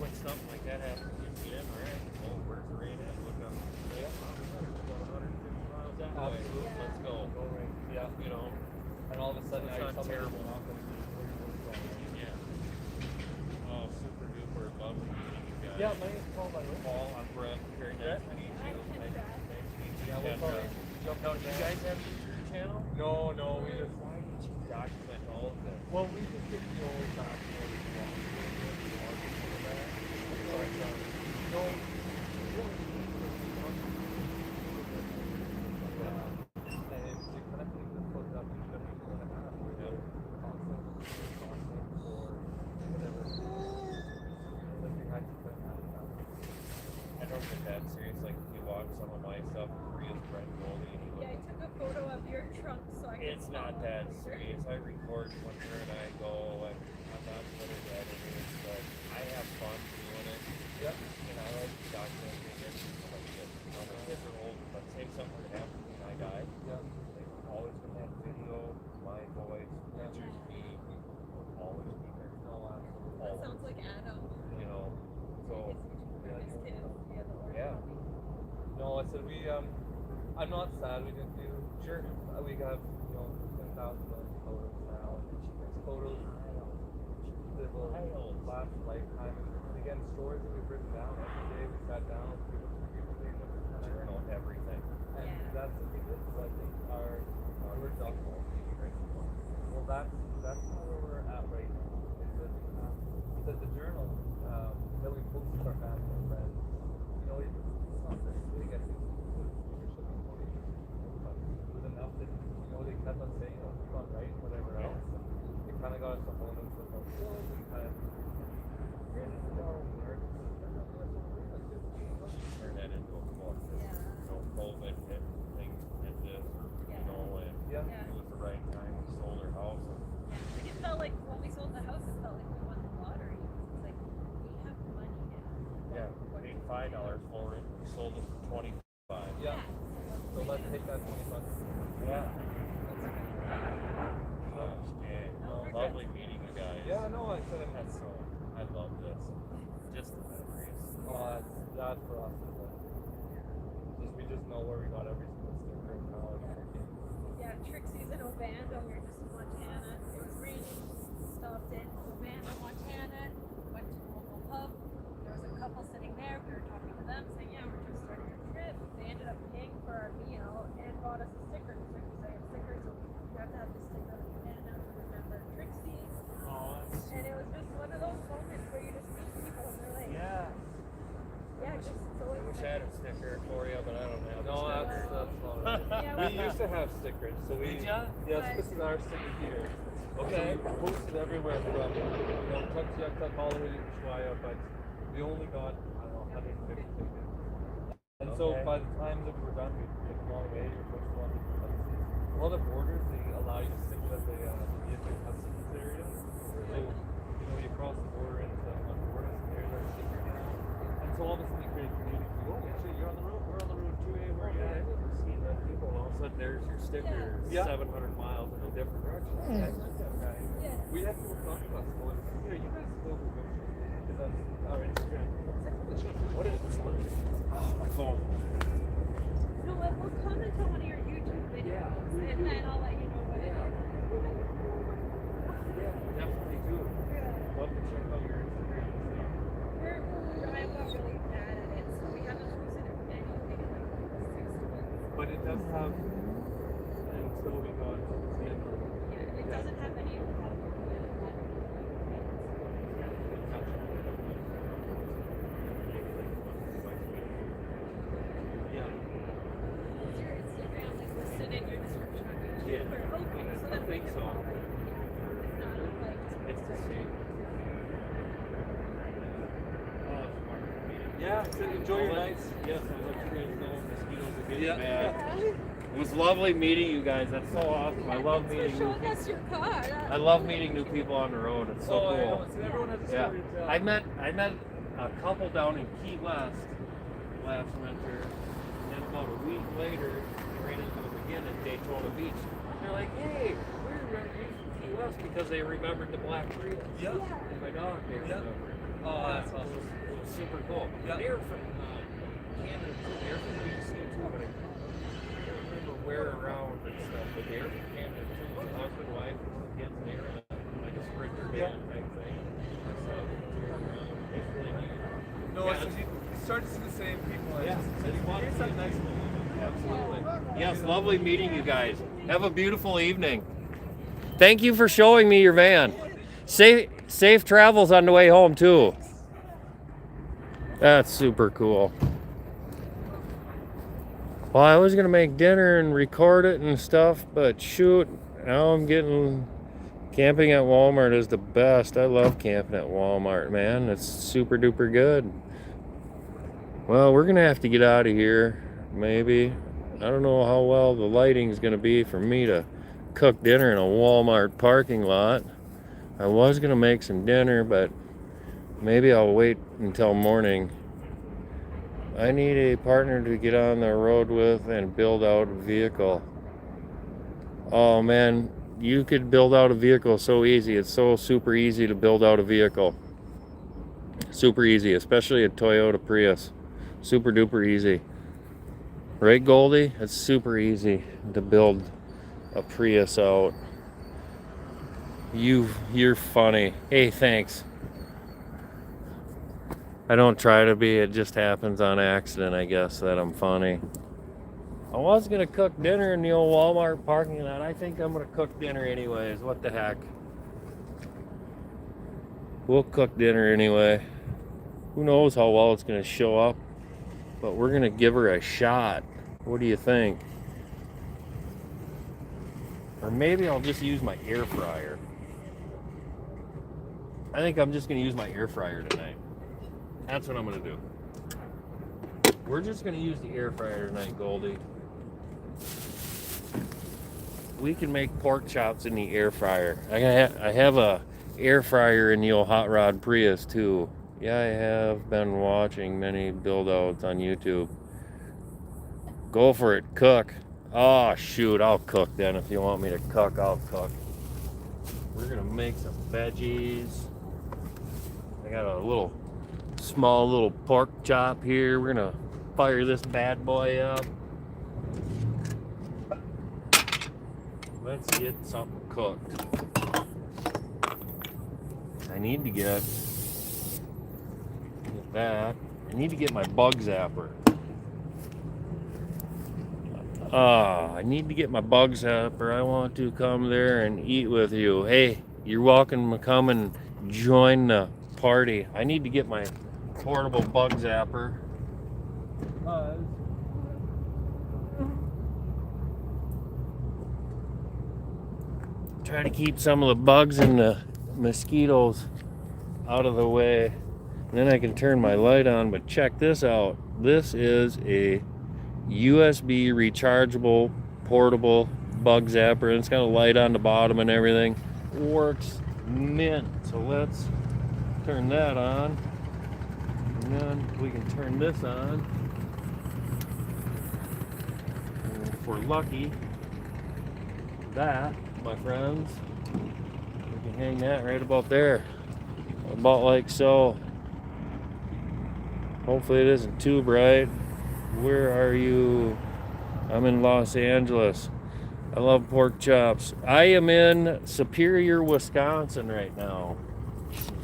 when something like that happens, you get in, alright, oh, where's the rain at? Look up. Yeah. About 150 miles that way. Absolutely. Yeah. Let's go. Go right. Yeah. You know? And all of a sudden, It's now not somebody's terrible. not going to be where you're going. Yeah. Oh, super duper. Love meeting you guys. Yeah, my name's Paul, by the way. Paul, I'm Brett. Very nice to meet you. I'm Kendra. Nice to meet you. Yeah, we'll Kendra. probably jump Now, on do you that. guys have a YouTube channel? No, we just. Why did you document all of this? Well, we just did the old documentary walk. No. I don't get that serious. Like, if you watch some of my stuff, Prius Brett Goldie, and you Yeah, I took a photo of your trunk so I could it's not that serious. I record when her and I go, and I'm not good at editing, but I have fun doing it. Yep. And I like documenting it. Like, my kids are old, but say something would happen to me and I died. Yeah. They're always going to have video, my voice, pictures, me, will always be there. That sounds like Adam. You know, so, His kids. Yeah, the Lord. yeah. No, I said I'm not sad we didn't do. Sure. We have 10,000 photos now, and photos that will last a lifetime. And again, stories that we've written down every day. We sat down, we looked through everything, and Journal everything. And Yeah. that's what we did. So I think our document. Well, that's where we're at right now. Is that the journal that we post to our family and friends. It's not very big. I think leadership and motivation, but it was enough that they kept on saying, keep on writing, whatever else. And kind of got us a whole new football field and kind of ready to go. Turn that into a book. Yeah. So COVID hit things hit this, you Yeah. know, and Yeah. Yeah. it was the right time we sold our house. Like it felt like when we sold the house, it felt like we won the lottery. It's like we have money now. Yeah, we paid $5 for it. We sold it for 25. Yeah. So let's take that 20 bucks. Yeah. That's Lovely meeting you guys. yeah, no, I said it. That's so. I love this. Just the memories. That for us is like, we just know where we got every single sticker and how it's working. Yeah, Trixie's in Ovando. We were just in Montana. It was raining. Stopped in Ovando, Montana. Went to a local pub. There was a couple sitting there. We were talking to them, saying, "Yeah, we're just starting our trip." They ended up paying for our meal and bought us a sticker. Because I have stickers, so you have to have this sticker of Montana to remember Trixie. And it was just one of those moments where you just meet people and they're like, Yeah. yeah, just so I wish I had a sticker for you, but I don't have No, a that's sticker. not right. Yeah, We used to have stickers, so we. Did ya? Yes, this is our sticker here. Okay. So we posted everywhere from, Tuxedoc all the way to Ushuaia, but we only got, I don't know, 150 tickets. And so Okay. by the time that we were done, we took a long way, we pushed a lot of different places. A lot of borders, they allow you to stick it as a vehicle customs area. So, you cross the border into one border, and there's our sticker now. And so all of a sudden you create a community. Oh, shit, you're on the road, we're on the road too, hey, where are you at? See that people, and all of a sudden there's your sticker, Yeah. 700 miles in a different direction. Yeah, right. yeah. We have to talk to us. Well, here, you guys go to because that's our Instagram. What is this? Oh, my phone. No, we'll comment on one of your YouTube videos, and then I'll let you know what it is. Definitely do. Love to check out your Instagram. I got really bad at it, so we haven't posted anything in like 6 months. But it does have, until we got to the end of Yeah, it doesn't have any of that. yeah. Is your Instagram like listed in your description on YouTube? Yeah. Or, okay, so I then we think can so. follow it. It's not like It's the same. Yeah, so enjoy your nights. Yes, I let you guys know mosquitoes are getting Yeah. bad. Yeah. It was lovely meeting you guys. That's so awesome. I love Thanks meeting for new showing people. us your car. I love meeting new people on the road. It's so I cool. know. So everyone has a Yeah, story to tell. I met a couple down in Key West last winter, and then about a week later, I ran into them again at Daytona Beach. They're like, "Hey, we're from Key West," because they remembered the Black Prius. Yeah. And my dog, they Yeah. remembered. Oh, that's awesome. It was super cool. Yeah. They were from Canada too. They're from BC too, but I can't remember where around and stuff. But they're from Canada too. So husband, wife, kids, they were in like a sprinter Yeah. van type thing. So it's really neat. No, Yeah, it's you start to see the same people. and Yeah, it's it's fun. it's a nice Absolutely. Yes, lovely meeting you guys. Have a beautiful evening. Thank you for showing me your van. Safe travels on the way home too. That's super cool. Well, I was gonna make dinner and record it and stuff, but shoot, now I'm getting camping at Walmart is the best. I love camping at Walmart, man. It's super duper good. Well, we're gonna have to get out of here, maybe. I don't know how well the lighting's gonna be for me to cook dinner in a Walmart parking lot. I was gonna make some dinner, but maybe I'll wait until morning. I need a partner to get on the road with and build out a vehicle. Oh man, you could build out a vehicle so easy. It's so super easy to build out a vehicle. Super easy, especially a Toyota Prius. Super duper easy. Right, Goldie? It's super easy to build a Prius out. You're funny. Hey, thanks. I don't try to be, it just happens on accident, I guess, that I'm funny. I was gonna cook dinner in the old Walmart parking lot. I think I'm gonna cook dinner anyways. What the heck? We'll cook dinner anyway. Who knows how well it's gonna show up, but we're gonna give her a shot. What do you think? Or maybe I'll just use my air fryer. I think I'm just gonna use my air fryer tonight. That's what I'm gonna do. We're just gonna use the air fryer tonight, Goldie. We can make pork chops in the air fryer. I have a air fryer in the old Hot Rod Prius too. Yeah, I have been watching many build outs on YouTube. Go for it, cook. Oh shoot, I'll cook then. If you want me to cook, I'll cook. We're gonna make some veggies. I got a small little pork chop here. We're gonna fire this bad boy up. Let's get something cooked. I need to get that. I need to get my bug zapper. I need to get my bug zapper. I want to come there and eat with you. Hey, you're welcome to come and join the party. I need to get my portable bug zapper. Try to keep some of the bugs and the mosquitoes out of the way. And then I can turn my light on, but check this out. This is a USB rechargeable portable bug zapper, and it's got a light on the bottom and everything. Works mint. So let's turn that on. And then we can turn this on. And if we're lucky, that, my friends, we can hang that right about there, about like so. Hopefully it isn't too bright. Where are you? I'm in Los Angeles. I love pork chops. I am in Superior, Wisconsin right now,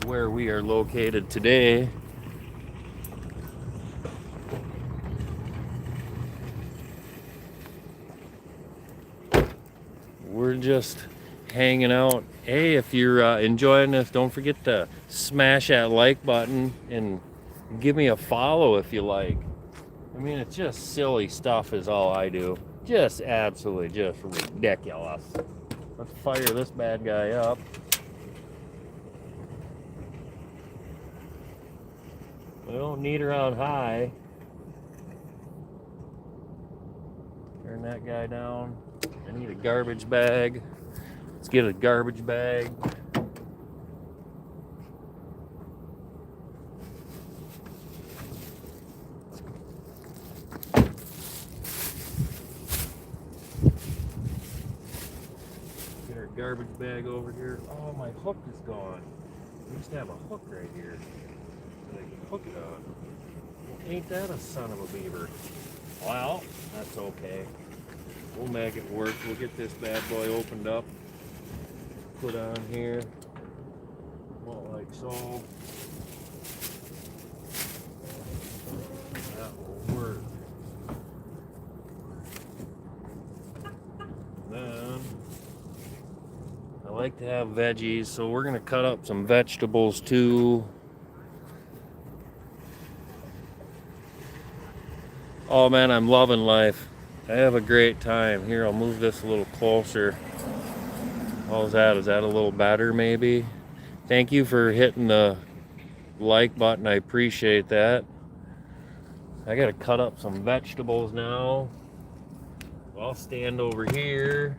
where we are located today. We're just hanging out. Hey, if you're enjoying this, don't forget to smash that like button and give me a follow if you like. I mean, it's just silly stuff is all I do. Just absolutely just ridiculous. Let's fire this bad guy up. We don't need her on high. Turn that guy down. I need a garbage bag. Let's get a garbage bag. Get our garbage bag over here. Oh, my hook is gone. I used to have a hook right here that I can hook it on. Well, ain't that a son of a beaver? Well, that's okay. We'll make it work. We'll get this bad boy opened up. Put on here. About like so. That will work. Then I like to have veggies, so we're gonna cut up some vegetables too. Oh man, I'm loving life. I have a great time. Here, I'll move this a little closer. How's that? Is that a little better maybe? Thank you for hitting the like button. I appreciate that. I gotta cut up some vegetables now. I'll stand over here.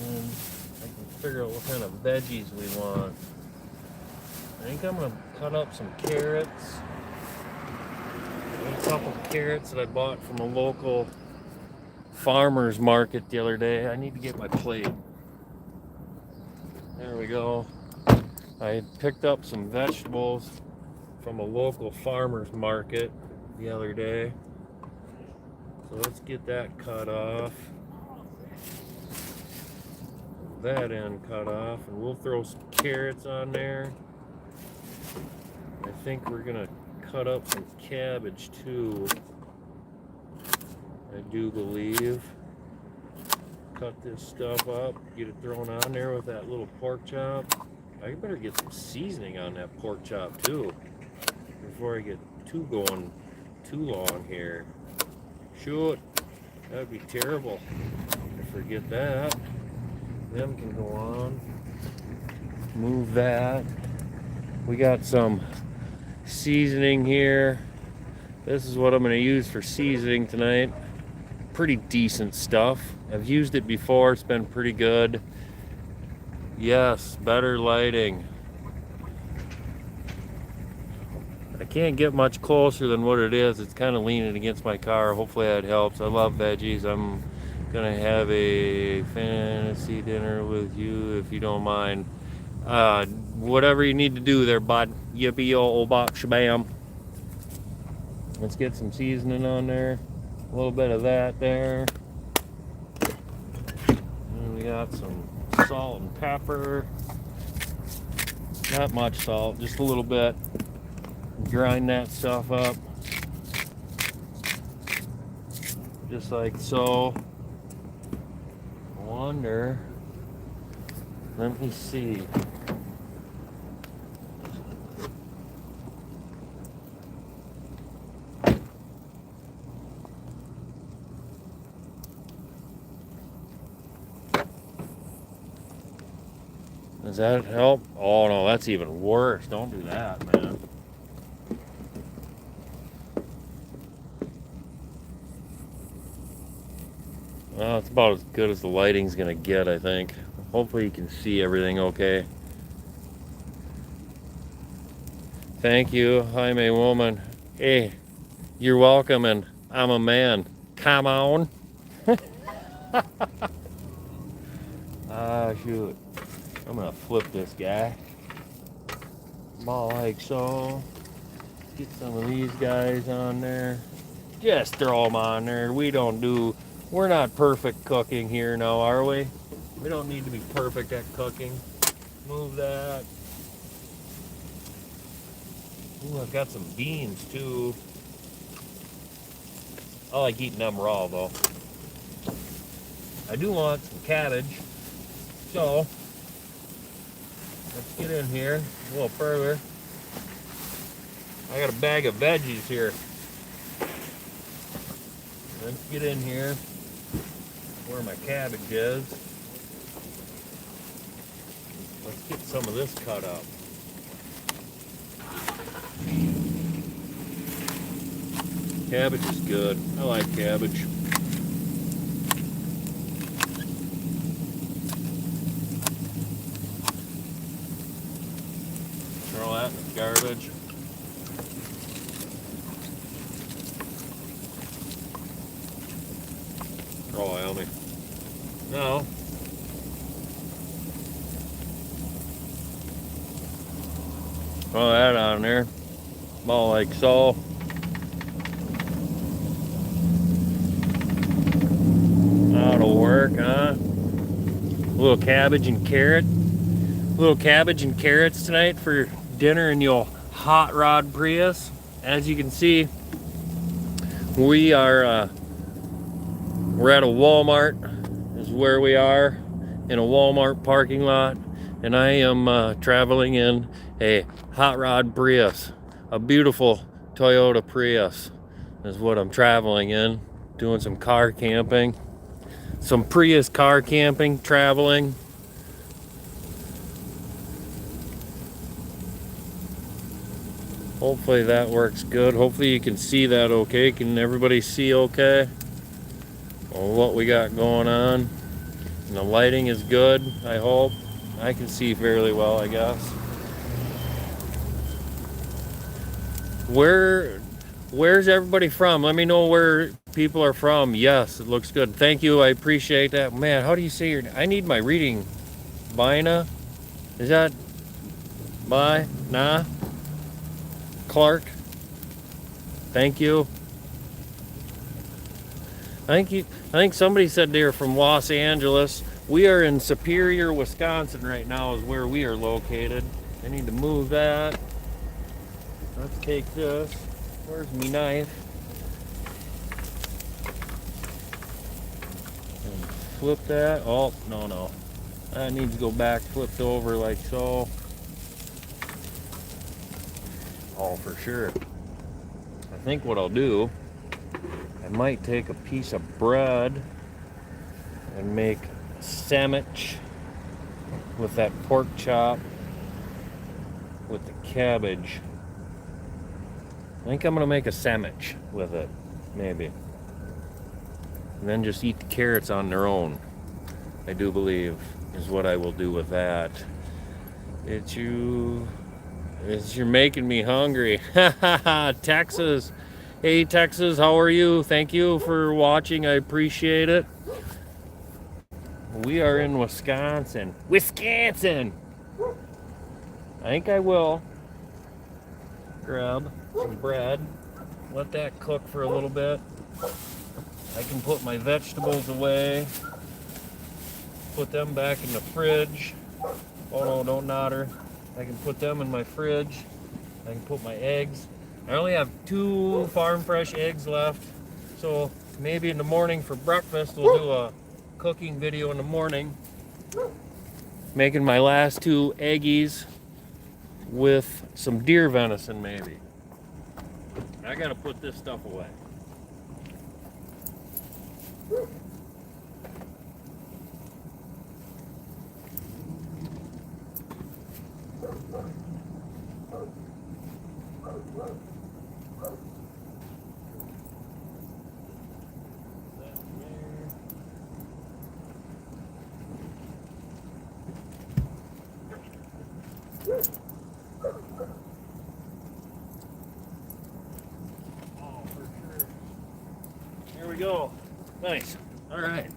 And I can figure out what kind of veggies we want. I think I'm gonna cut up some carrots. A couple of carrots that I bought from a local farmer's market the other day. I need to get my plate. There we go. I picked up some vegetables from a local farmer's market the other day. So let's get that cut off. That end cut off, and we'll throw some carrots on there. I think we're gonna cut up some cabbage too. I do believe. Cut this stuff up, get it thrown on there with that little pork chop. I better get some seasoning on that pork chop too, before I get too long here. Shoot, that'd be terrible. I forget that. Them can go on. Move that. We got some seasoning here. This is what I'm going to use for seasoning tonight. Pretty decent stuff. I've used it before. It's been pretty good. Yes, better lighting. I can't get much closer than what it is. It's kind of leaning against my car. Hopefully that helps. I love veggies. I'm gonna have a fantasy dinner with you if you don't mind. Whatever you need to do there, bud. Yippee yo bop shabam. Let's get some seasoning on there. A little bit of that there. And we got some salt and pepper. Not much salt, just a little bit. Grind that stuff up. Just like so. I wonder. Let me see. Does that help? Oh no, that's even worse. Don't do that, man. Well, it's about as good as the lighting's gonna get, I think. Hopefully you can see everything okay. Thank you, I'm a woman. Hey, you're welcome, and I'm a man. Come on. Ah, shoot. I'm gonna flip this guy. About like so. Get some of these guys on there. Just throw them on there. We're not perfect cooking here now, are we? We don't need to be perfect at cooking. Move that. Ooh, I've got some beans too. I like eating them raw though. I do want some cabbage. So, let's get in here a little further. I got a bag of veggies here. Let's get in here where my cabbage is. Let's get some of this cut up. Cabbage is good. I like cabbage. Throw that in the garbage. Oh, yummy. Now, throw that on there. About like so. That'll work, huh? A little cabbage and carrot. A little cabbage and carrots tonight for dinner in your hot rod Prius. As you can see, we're at a Walmart, is where we are, in a Walmart parking lot, and I am traveling in a hot rod Prius, a beautiful Toyota Prius is what I'm traveling in, doing some car camping, some Prius car camping, traveling. Hopefully that works good. Hopefully you can see that okay. Can everybody see okay? What we got going on, and the lighting is good. I hope I can see fairly well, I guess. Where's everybody from? Let me know where people are from. Yes, it looks good. Thank you, I appreciate that. Man, how do you say your name? I need my reading. Bina, is that Nah Clark? Thank you. I think somebody said they were from Los Angeles. We are in Superior, Wisconsin right now is where we are located. I need to move that. Let's take this. Where's me knife? And flip that. Oh, no. That needs to go back flipped over like so. Oh, for sure. I think what I'll do, I might take a piece of bread and make a sandwich with that pork chop with the cabbage. I think I'm gonna make a sandwich with it, maybe. And then just eat the carrots on their own. I do believe is what I will do with that. You're making me hungry. Texas. Hey Texas, how are you? Thank you for watching. I appreciate it. We are in Wisconsin. Wisconsin! I think I will grab some bread. Let that cook for a little bit. I can put my vegetables away. Put them back in the fridge. Oh no, don't nod her. I can put them in my fridge. I can put my eggs. I only have 2 farm fresh eggs left. So maybe in the morning for breakfast we'll do a cooking video in the morning. Making my last 2 eggies with some deer venison maybe. I gotta put this stuff away. Here we go. Nice. All right.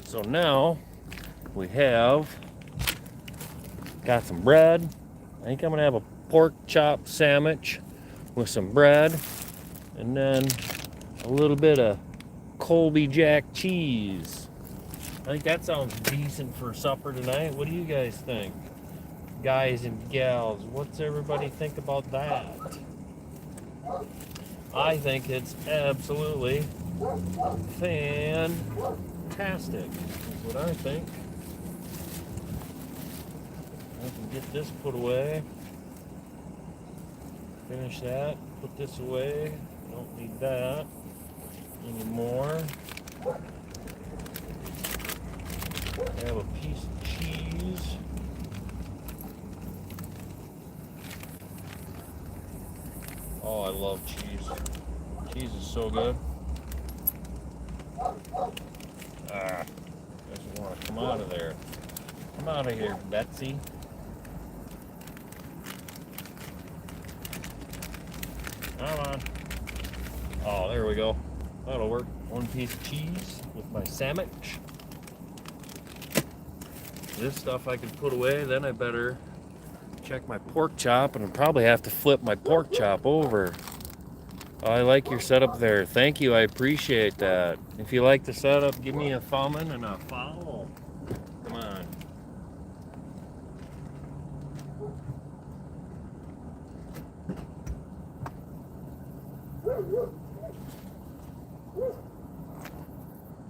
So now we have got some bread. I think I'm gonna have a pork chop sandwich with some bread, and then a little bit of Colby Jack cheese. I think that sounds decent for supper tonight. What do you guys think? Guys and gals, what's everybody think about that? I think it's absolutely fantastic, is what I think. I can get this put away. Finish that, put this away. Don't need that anymore. I have a piece of cheese. Oh, I love cheese. Cheese is so good. Doesn't want to come out of there. Come out of here, Betsy. Come on. Oh, there we go. That'll work. 1 piece of cheese with my sandwich. This stuff I can put away. Then I better check my pork chop, and I'll probably have to flip my pork chop over. Oh, I like your setup there. Thank you. I appreciate that. If you like the setup, give me a thumbing and a follow. Come on.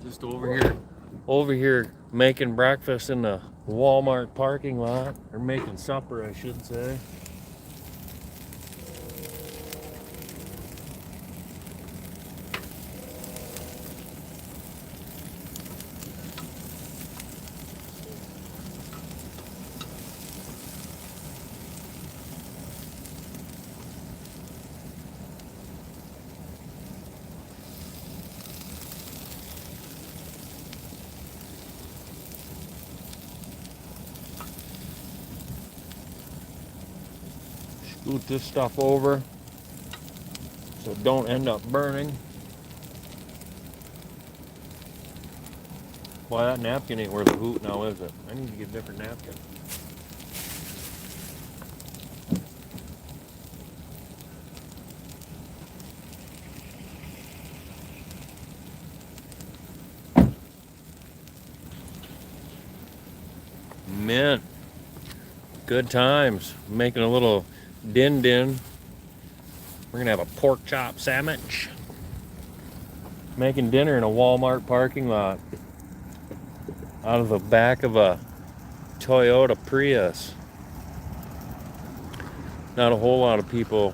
Just over here making breakfast in the Walmart parking lot, or making supper, I should say. Scoot this stuff over so it don't end up burning. Boy, that napkin ain't worth a hoot now, is it? I need to get a different napkin. Mint. Good times. Making a little din. We're gonna have a pork chop sandwich. Making dinner in a Walmart parking lot. Out of the back of a Toyota Prius. Not a whole lot of people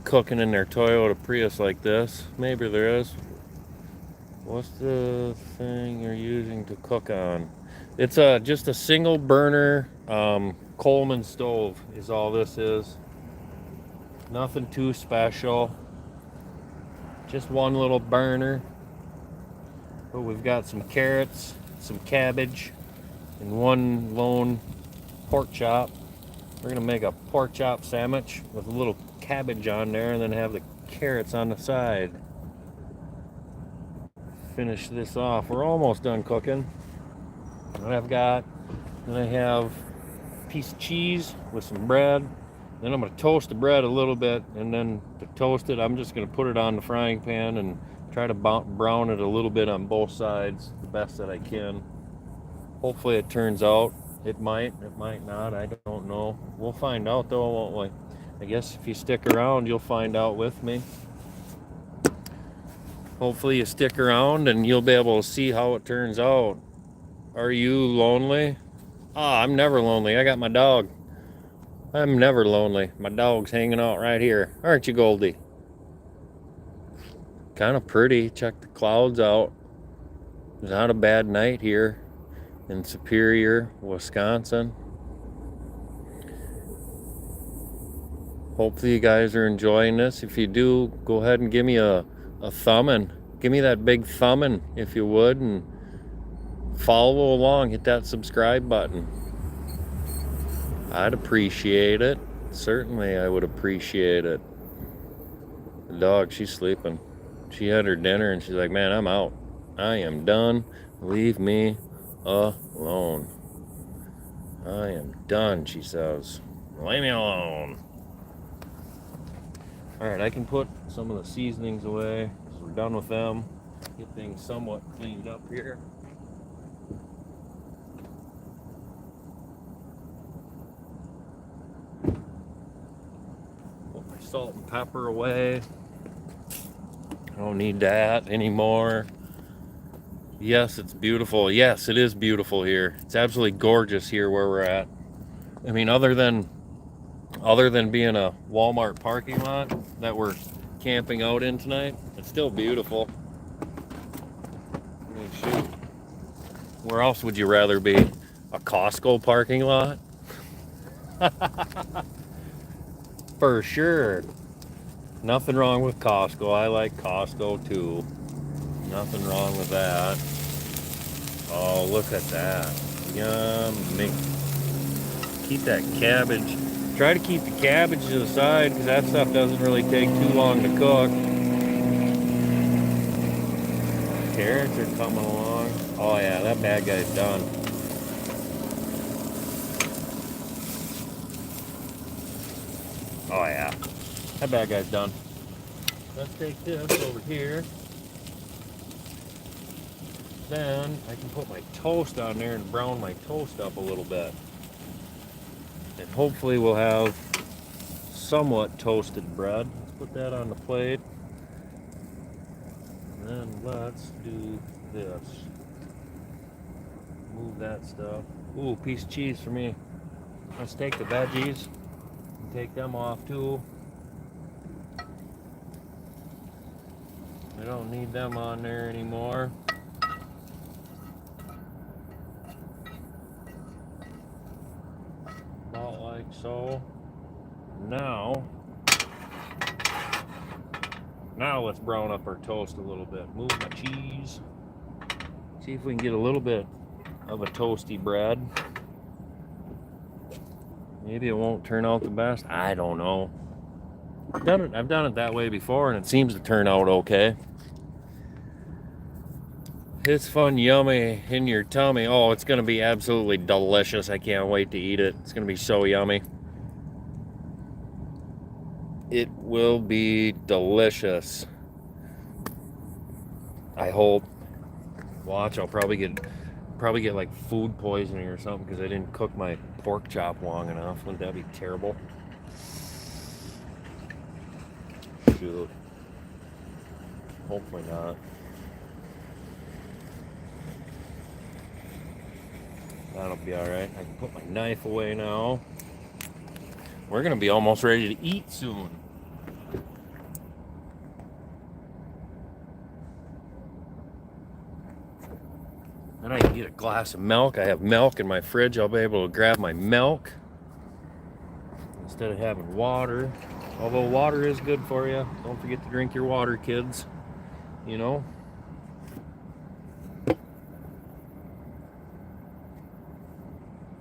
cooking in their Toyota Prius like this. Maybe there is. What's the thing you're using to cook on? It's just a single burner Coleman stove is all this is. Nothing too special. Just one little burner. But we've got some carrots, some cabbage, and one lone pork chop. We're gonna make a pork chop sandwich with a little cabbage on there and then have the carrots on the side. Finish this off. We're almost done cooking. And then I have a piece of cheese with some bread. Then I'm gonna toast the bread a little bit, and then to toast it, I'm just gonna put it on the frying pan and try to brown it a little bit on both sides, the best that I can. Hopefully it turns out. It might not, I don't know. We'll find out though, won't we? I guess if you stick around, you'll find out with me. Hopefully you stick around and you'll be able to see how it turns out. Are you lonely? I'm never lonely. I got my dog. I'm never lonely. My dog's hanging out right here. Aren't you, Goldie? Kind of pretty. Check the clouds out. It's not a bad night here in Superior, Wisconsin. Hopefully you guys are enjoying this. If you do, go ahead and give me a thumbing. Give me that big thumbing if you would, and follow along. Hit that subscribe button. I'd appreciate it. Certainly I would appreciate it. The dog, she's sleeping. She had her dinner and she's like, man, I'm out. I am done. Leave me alone. I am done, she says. Leave me alone. Alright, I can put some of the seasonings away because we're done with them. Get things somewhat cleaned up here. Put my salt and pepper away. I don't need that anymore. Yes, it's beautiful. Yes, it is beautiful here. It's absolutely gorgeous here where we're at. I mean, other than being a Walmart parking lot that we're camping out in tonight, it's still beautiful. I mean, shoot. Where else would you rather be? A Costco parking lot? For sure. Nothing wrong with Costco. I like Costco too. Nothing wrong with that. Oh, look at that. Yummy. Keep that cabbage. Try to keep the cabbage to the side because that stuff doesn't really take too long to cook. Carrots are coming along. Oh yeah, that bad guy's done. Oh yeah, that bad guy's done. Let's take this over here. Then I can put my toast on there and brown my toast up a little bit. And hopefully we'll have somewhat toasted bread. Let's put that on the plate. And then let's do this. Move that stuff. Ooh, piece of cheese for me. Let's take the veggies and take them off too. I don't need them on there anymore. About like so. Now let's brown up our toast a little bit. Move my cheese. See if we can get a little bit of a toasty bread. Maybe it won't turn out the best. I don't know. I've done it that way before and it seems to turn out okay. It's fun, yummy in your tummy. Oh, it's gonna be absolutely delicious. I can't wait to eat it. It's gonna be so yummy. It will be delicious. I hope. Watch, I'll probably get like food poisoning or something because I didn't cook my pork chop long enough. Wouldn't that be terrible? Shoot. Hopefully not. That'll be alright. I can put my knife away now. We're gonna be almost ready to eat soon. And I can get a glass of milk. I have milk in my fridge. I'll be able to grab my milk instead of having water. Although water is good for you. Don't forget to drink your water, kids. You know?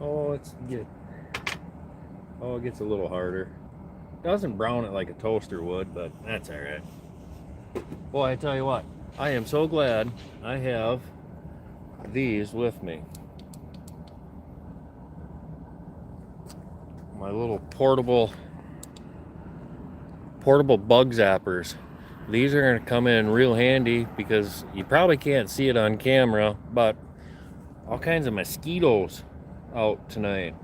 Oh, it's good. Oh, it gets a little harder. Doesn't brown it like a toaster would, but that's alright. Boy, I tell you what, I am so glad I have these with me. My little portable bug zappers. These are going to come in real handy because you probably can't see it on camera, but all kinds of mosquitoes out tonight.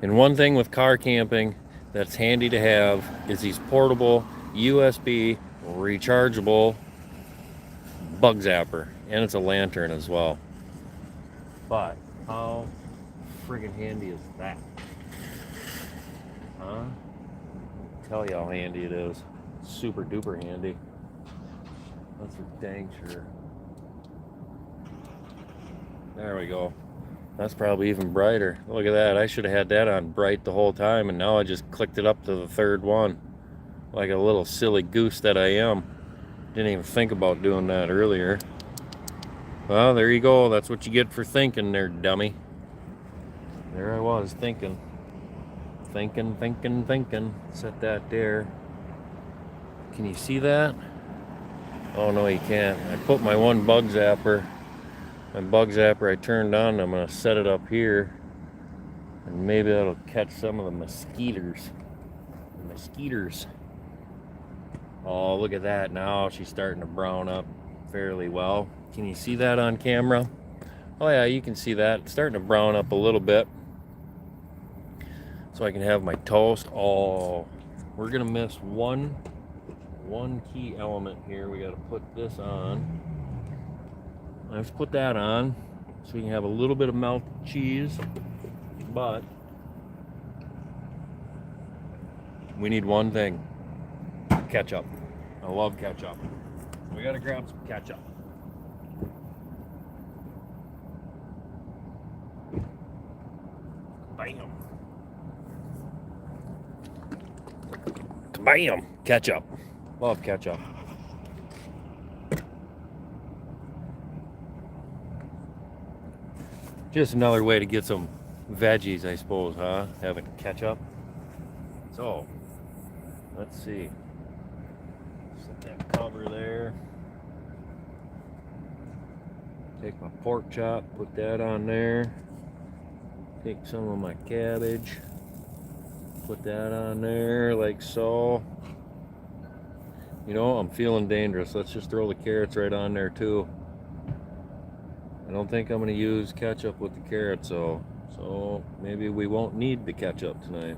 And one thing with car camping that's handy to have is these portable USB rechargeable bug zapper, and it's a lantern as well. But how friggin' handy is that? Huh? Tell you how handy it is. Super duper handy. That's for dang sure. There we go. That's probably even brighter. Look at that. I should have had that on bright the whole time, and now I just clicked it up to the third one. Like a little silly goose that I am. Didn't even think about doing that earlier. Well, there you go. That's what you get for thinking there, dummy. There I was thinking. Thinking. Set that there. Can you see that? Oh, no, you can't. I put my one bug zapper. My bug zapper I turned on. I'm going to set it up here. And maybe that'll catch some of the mosquitoes. Oh, look at that. Now she's starting to brown up fairly well. Can you see that on camera? Oh yeah, you can see that. It's starting to brown up a little bit. So I can have my toast. Oh, we're gonna miss one key element here. We gotta put this on. Let's put that on so we can have a little bit of melted cheese, but we need one thing. Ketchup. I love ketchup. We gotta grab some ketchup. Bam. Bam. Ketchup. Love ketchup. Just another way to get some veggies, I suppose, huh? Having ketchup. So, let's see. Set that cover there. Take my pork chop, put that on there. Take some of my cabbage, put that on there like so. You know, I'm feeling dangerous. Let's just throw the carrots right on there too. I don't think I'm going to use ketchup with the carrots, so maybe we won't need the ketchup tonight.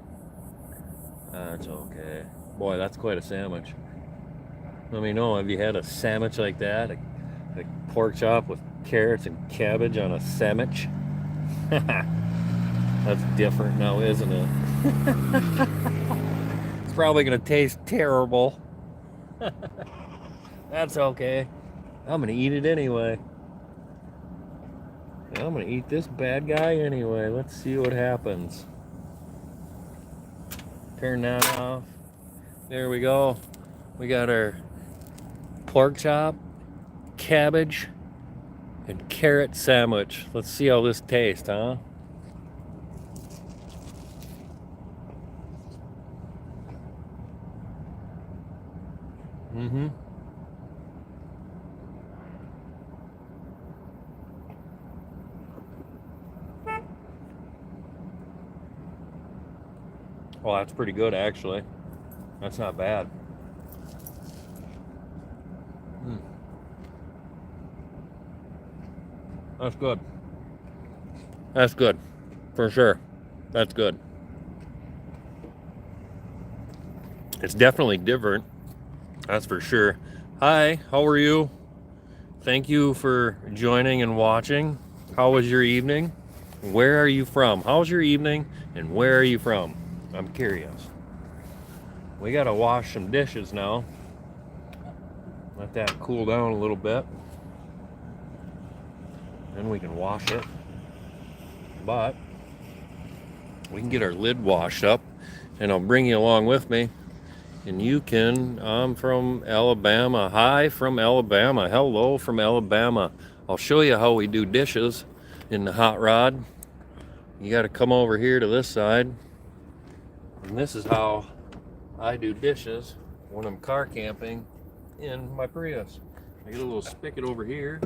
That's okay. Boy, that's quite a sandwich. Let me know, have you had a sandwich like that? A pork chop with carrots and cabbage on a sandwich? That's different now, isn't it? It's probably going to taste terrible. That's okay. I'm going to eat it anyway. I'm going to eat this bad guy anyway. Let's see what happens. Turn that off. There we go. We got our pork chop, cabbage, and carrot sandwich. Let's see how this tastes, huh? Mm-hmm. Well, that's pretty good, actually. That's not bad. That's good. That's good. For sure. That's good. It's definitely different. That's for sure. Hi, how are you? Thank you for joining and watching. How was your evening? Where are you from? How's your evening? And where are you from? I'm curious. We gotta wash some dishes now. Let that cool down a little bit. then we can wash it. But we can get our lid washed up, and I'll bring you along with me. And you can, I'm from Alabama. Hi from Alabama. Hello from Alabama. I'll show you how we do dishes in the hot rod. You got to come over here to this side. And this is how I do dishes when I'm car camping in my Prius. I get a little spigot over here,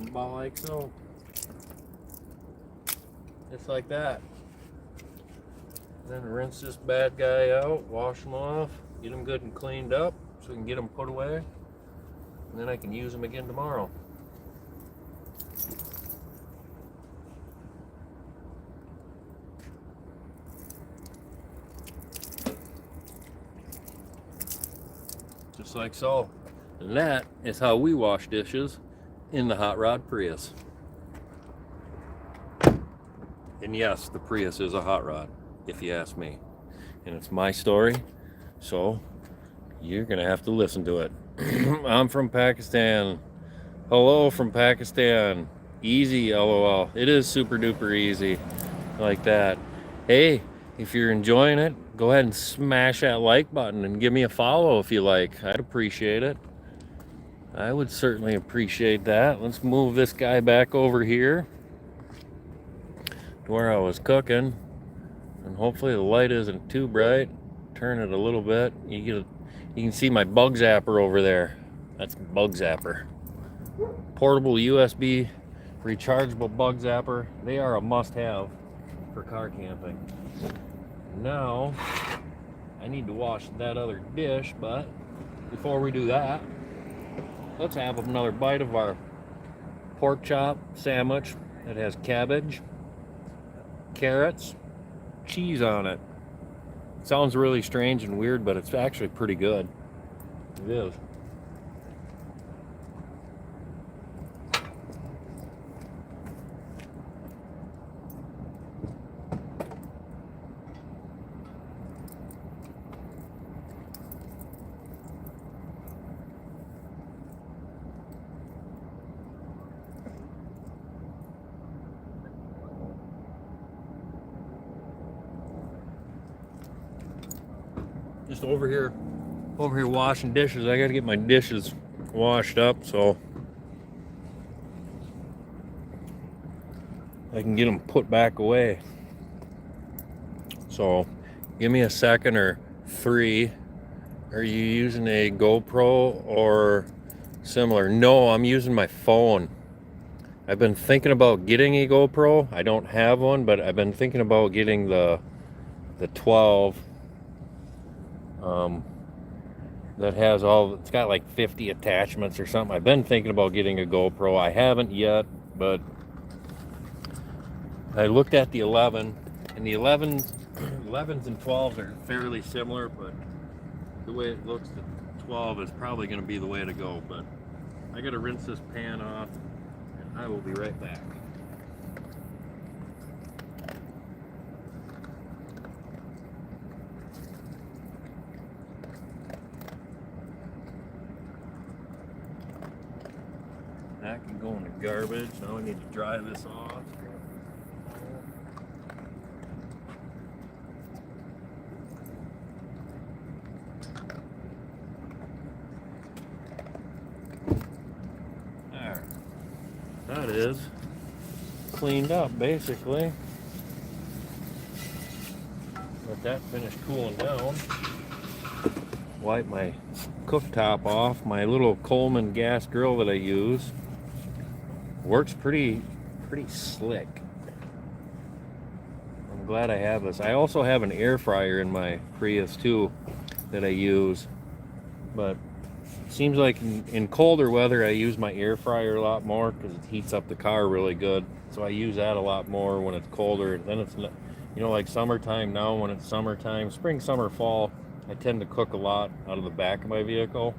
about like so. Just like that. Then rinse this bad guy out, wash them off, get them good and cleaned up so we can get them put away. And then I can use them again tomorrow. Just like so. And that is how we wash dishes in the Hot Rod Prius. And yes, the Prius is a hot rod, if you ask me. And it's my story, so you're gonna have to listen to it. I'm from Pakistan. Hello from Pakistan. Easy, LOL. It is super duper easy, like that. Hey, if you're enjoying it, go ahead and smash that like button and give me a follow if you like. I'd appreciate it. I would certainly appreciate that. Let's move this guy back over here to where I was cooking. And hopefully the light isn't too bright. Turn it a little bit. You can see my bug zapper over there. That's bug zapper. Portable USB rechargeable bug zapper. They are a must-have for car camping. Now I need to wash that other dish, but before we do that, let's have another bite of our pork chop sandwich that has cabbage, carrots, cheese on it. Sounds really strange and weird, but it's actually pretty good. It is. Just over here washing dishes. I gotta get my dishes washed up so I can get them put back away. So give me a second or three. Are you using a GoPro or similar? No, I'm using my phone. I've been thinking about getting a GoPro. I don't have one, but I've been thinking about getting the 12. That has it's got like 50 attachments or something. I've been thinking about getting a GoPro. I haven't yet, but I looked at the 11, and the 11s and 12s are fairly similar, but the way it looks, the 12 is probably going to be the way to go. But I got to rinse this pan off, and I will be right back. That can go in the garbage. Now I need to dry this off. There. That is cleaned up basically. Let that finish cooling down. Wipe my cooktop off. My little Coleman gas grill that I use works pretty slick. I'm glad I have this. I also have an air fryer in my Prius too that I use, but it seems like in colder weather I use my air fryer a lot more because it heats up the car really good. So I use that a lot more when it's colder. Then it's, you know, like summertime now, when it's summertime, spring, summer, fall, I tend to cook a lot out of the back of my vehicle,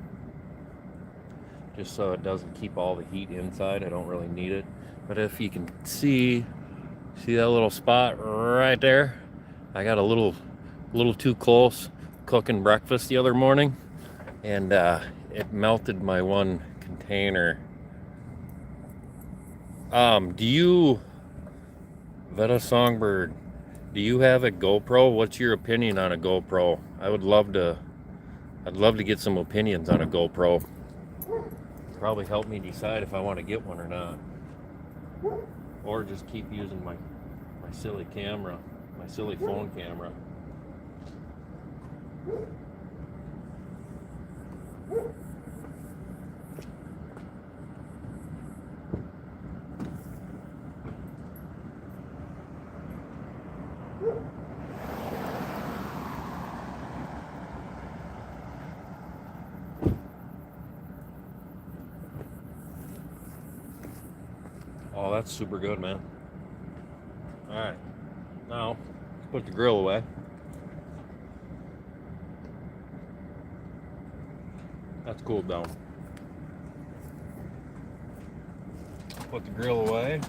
just so it doesn't keep all the heat inside. I don't really need it. But if you can see that little spot right there? I got a little too close cooking breakfast the other morning, and it melted my one container. Do you, Veta Songbird, do you have a GoPro? What's your opinion on a GoPro? I'd love to get some opinions on a GoPro. Probably help me decide if I want to get one or not. Or just keep using my silly camera, my silly phone camera. Oh, that's super good, man. All right, now let's put the grill away. That's cooled down. Put the grill away.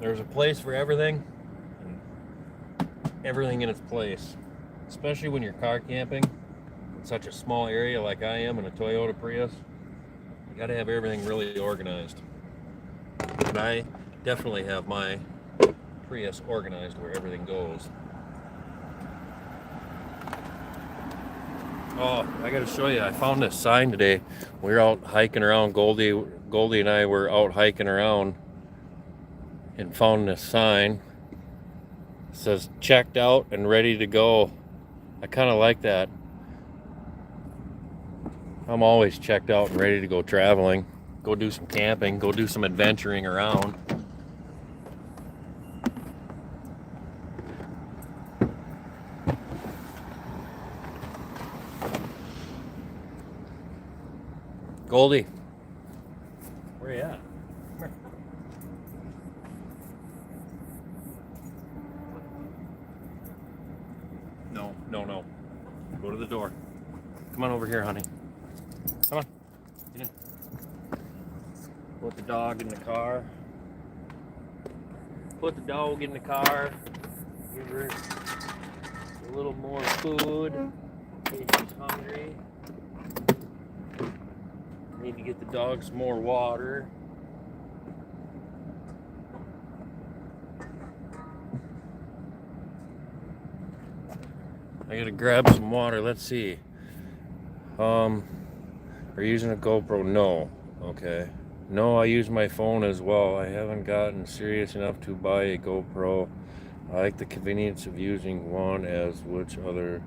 There's a place for everything, and everything in its place. Especially when you're car camping in such a small area like I am in a Toyota Prius. You gotta have everything really organized. And I definitely have my Prius organized where everything goes. Oh, I gotta show you, I found this sign today. We were out hiking around, Goldie and I were out hiking around and found this sign. It says checked out and ready to go. I kinda like that. I'm always checked out and ready to go traveling, go do some camping, go do some adventuring around. Goldie, where you at? No. Go to the door. Come on over here, honey. Come on. Get in. Put the dog in the car. Put the dog in the car. Give her a little more food. Maybe she's hungry. Need to get the dog some more water. I gotta grab some water. Let's see. Are you using a GoPro? No. Okay. No, I use my phone as well. I haven't gotten serious enough to buy a GoPro. I like the convenience of using one as which other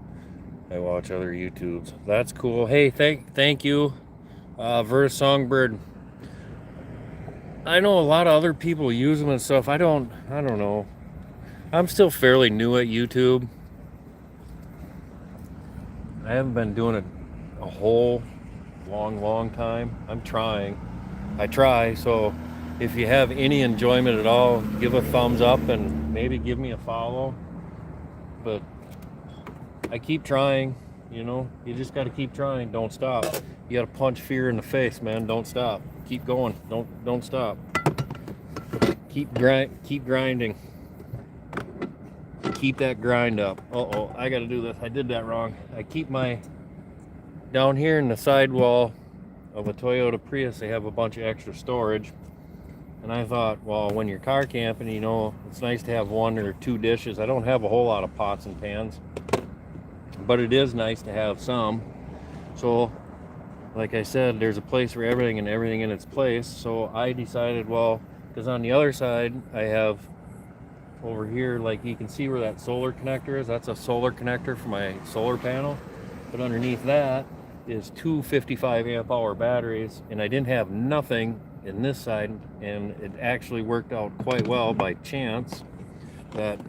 I watch other YouTubes. That's cool. Hey, thank you, Veta Songbird. I know a lot of other people use them and stuff. I don't know. I'm still fairly new at YouTube. I haven't been doing it a whole long time. I'm trying. I try, so if you have any enjoyment at all, give a thumbs up and maybe give me a follow. But I keep trying, you know. You just got to keep trying. Don't stop. You got to punch fear in the face, man. Don't stop. Keep going. Don't stop. Keep grinding. Keep that grind up. Uh-oh, I got to do this. I did that wrong. I keep my down here in the sidewall of a Toyota Prius, they have a bunch of extra storage. And I thought, well, when you're car camping, you know, it's nice to have one or two dishes. I don't have a whole lot of pots and pans, but it is nice to have some. So, like I said, there's a place for everything and everything in its place. So I decided, well, because on the other side, I have over here, like you can see where that solar connector is. That's a solar connector for my solar panel. But underneath that is two 55 amp hour batteries, and I didn't have nothing in this side, and it actually worked out quite well by chance that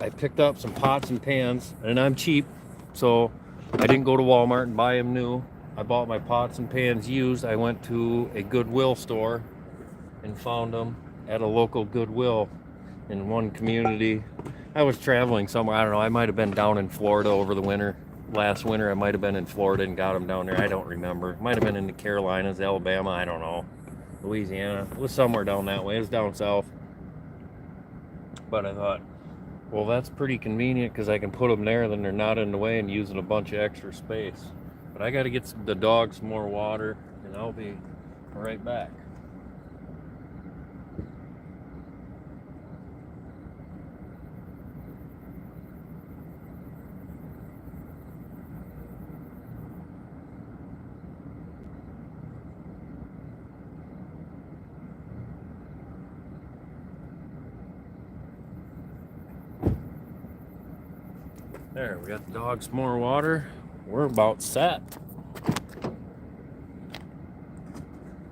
I picked up some pots and pans, and I'm cheap, so I didn't go to Walmart and buy them new. I bought my pots and pans used. I went to a Goodwill store and found them at a local Goodwill in one community. I was traveling somewhere, I don't know, I might have been down in Florida over the winter. Last winter I might have been in Florida and got them down there. I don't remember. Might have been in the Carolinas, Alabama, I don't know. Louisiana. It was somewhere down that way. It was down south. But I thought, well, that's pretty convenient because I can put them there, then they're not in the way and using a bunch of extra space. But I got to get the dog some more water, and I'll right back. There, we got the dogs some more water. We're about set.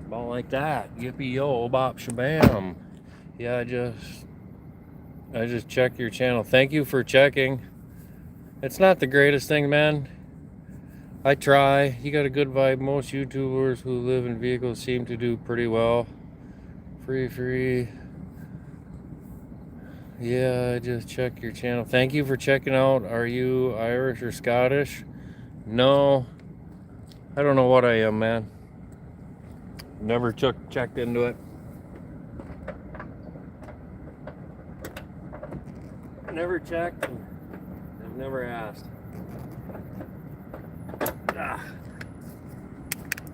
About like that. Yippee yo, bop shabam. Yeah, I just checked your channel. Thank you for checking. It's not the greatest thing, man. I try. You got a good vibe. Most YouTubers who live in vehicles seem to do pretty well. Free. Yeah, I just checked your channel. Thank you for checking out. Are you Irish or Scottish? No. I don't know what I am, man. Never checked into it. Never checked. I've never asked.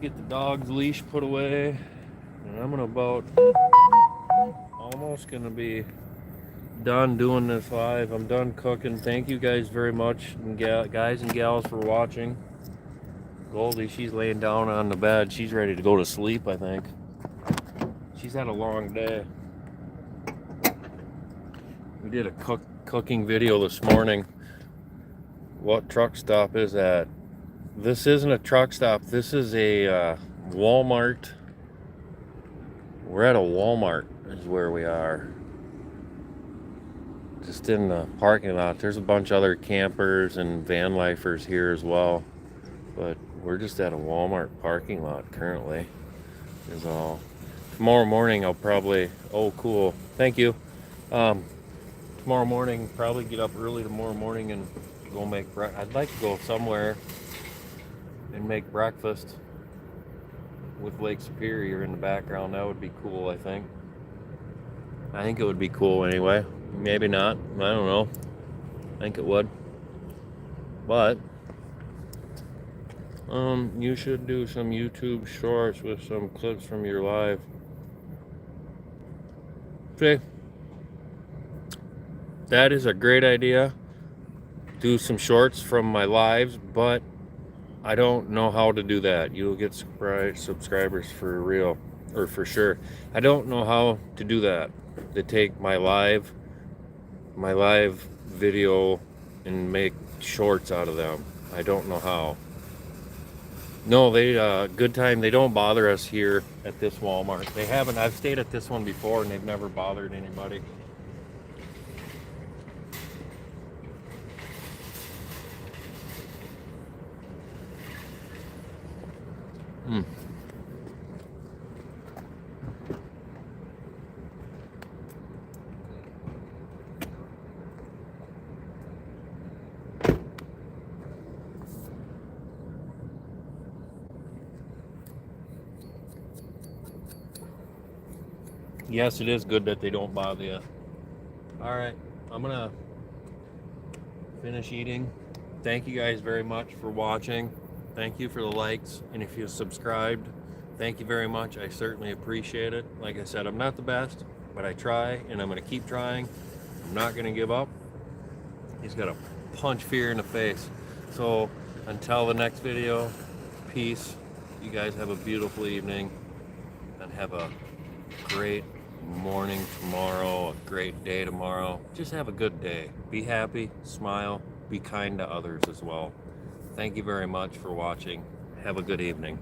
Get the dog's leash put away. And I'm almost gonna be done doing this live. I'm done cooking. Thank you guys very much, and guys and gals, for watching. Goldie, she's laying down on the bed. She's ready to go to sleep, I think. She's had a long day. We did a cooking video this morning. What truck stop is that? This isn't a truck stop. This is a Walmart. We're at a Walmart is where we are. Just in the parking lot. There's a bunch of other campers and van lifers here as well. But we're just at a Walmart parking lot currently. Is all. Tomorrow morning I'll probably, oh cool, thank you. Tomorrow morning, probably get up early tomorrow morning and go make breakfast. I'd like to go somewhere and make breakfast with Lake Superior in the background. That would be cool, I think. I think it would be cool anyway. Maybe not. I don't know. I think it would. But you should do some YouTube shorts with some clips from your live. Okay. That is a great idea. Do some shorts from my lives, but I don't know how to do that. You'll get subscribers for real, or for sure. I don't know how to do that. To take my live video and make shorts out of them. I don't know how. No, they good time. They don't bother us here at this Walmart. They haven't. I've stayed at this one before and they've never bothered anybody. Yes, it is good that they don't bother you. All right, I'm gonna finish eating. Thank you guys very much for watching. Thank you for the likes, and if you subscribed, thank you very much. I certainly appreciate it. Like I said, I'm not the best, but I try, and I'm gonna keep trying. I'm not gonna give up. He's got to punch fear in the face. So until the next video, peace. You guys have a beautiful evening, and have a great morning tomorrow, a great day tomorrow. Just have a good day. Be happy, smile, be kind to others as well. Thank you very much for watching. Have a good evening.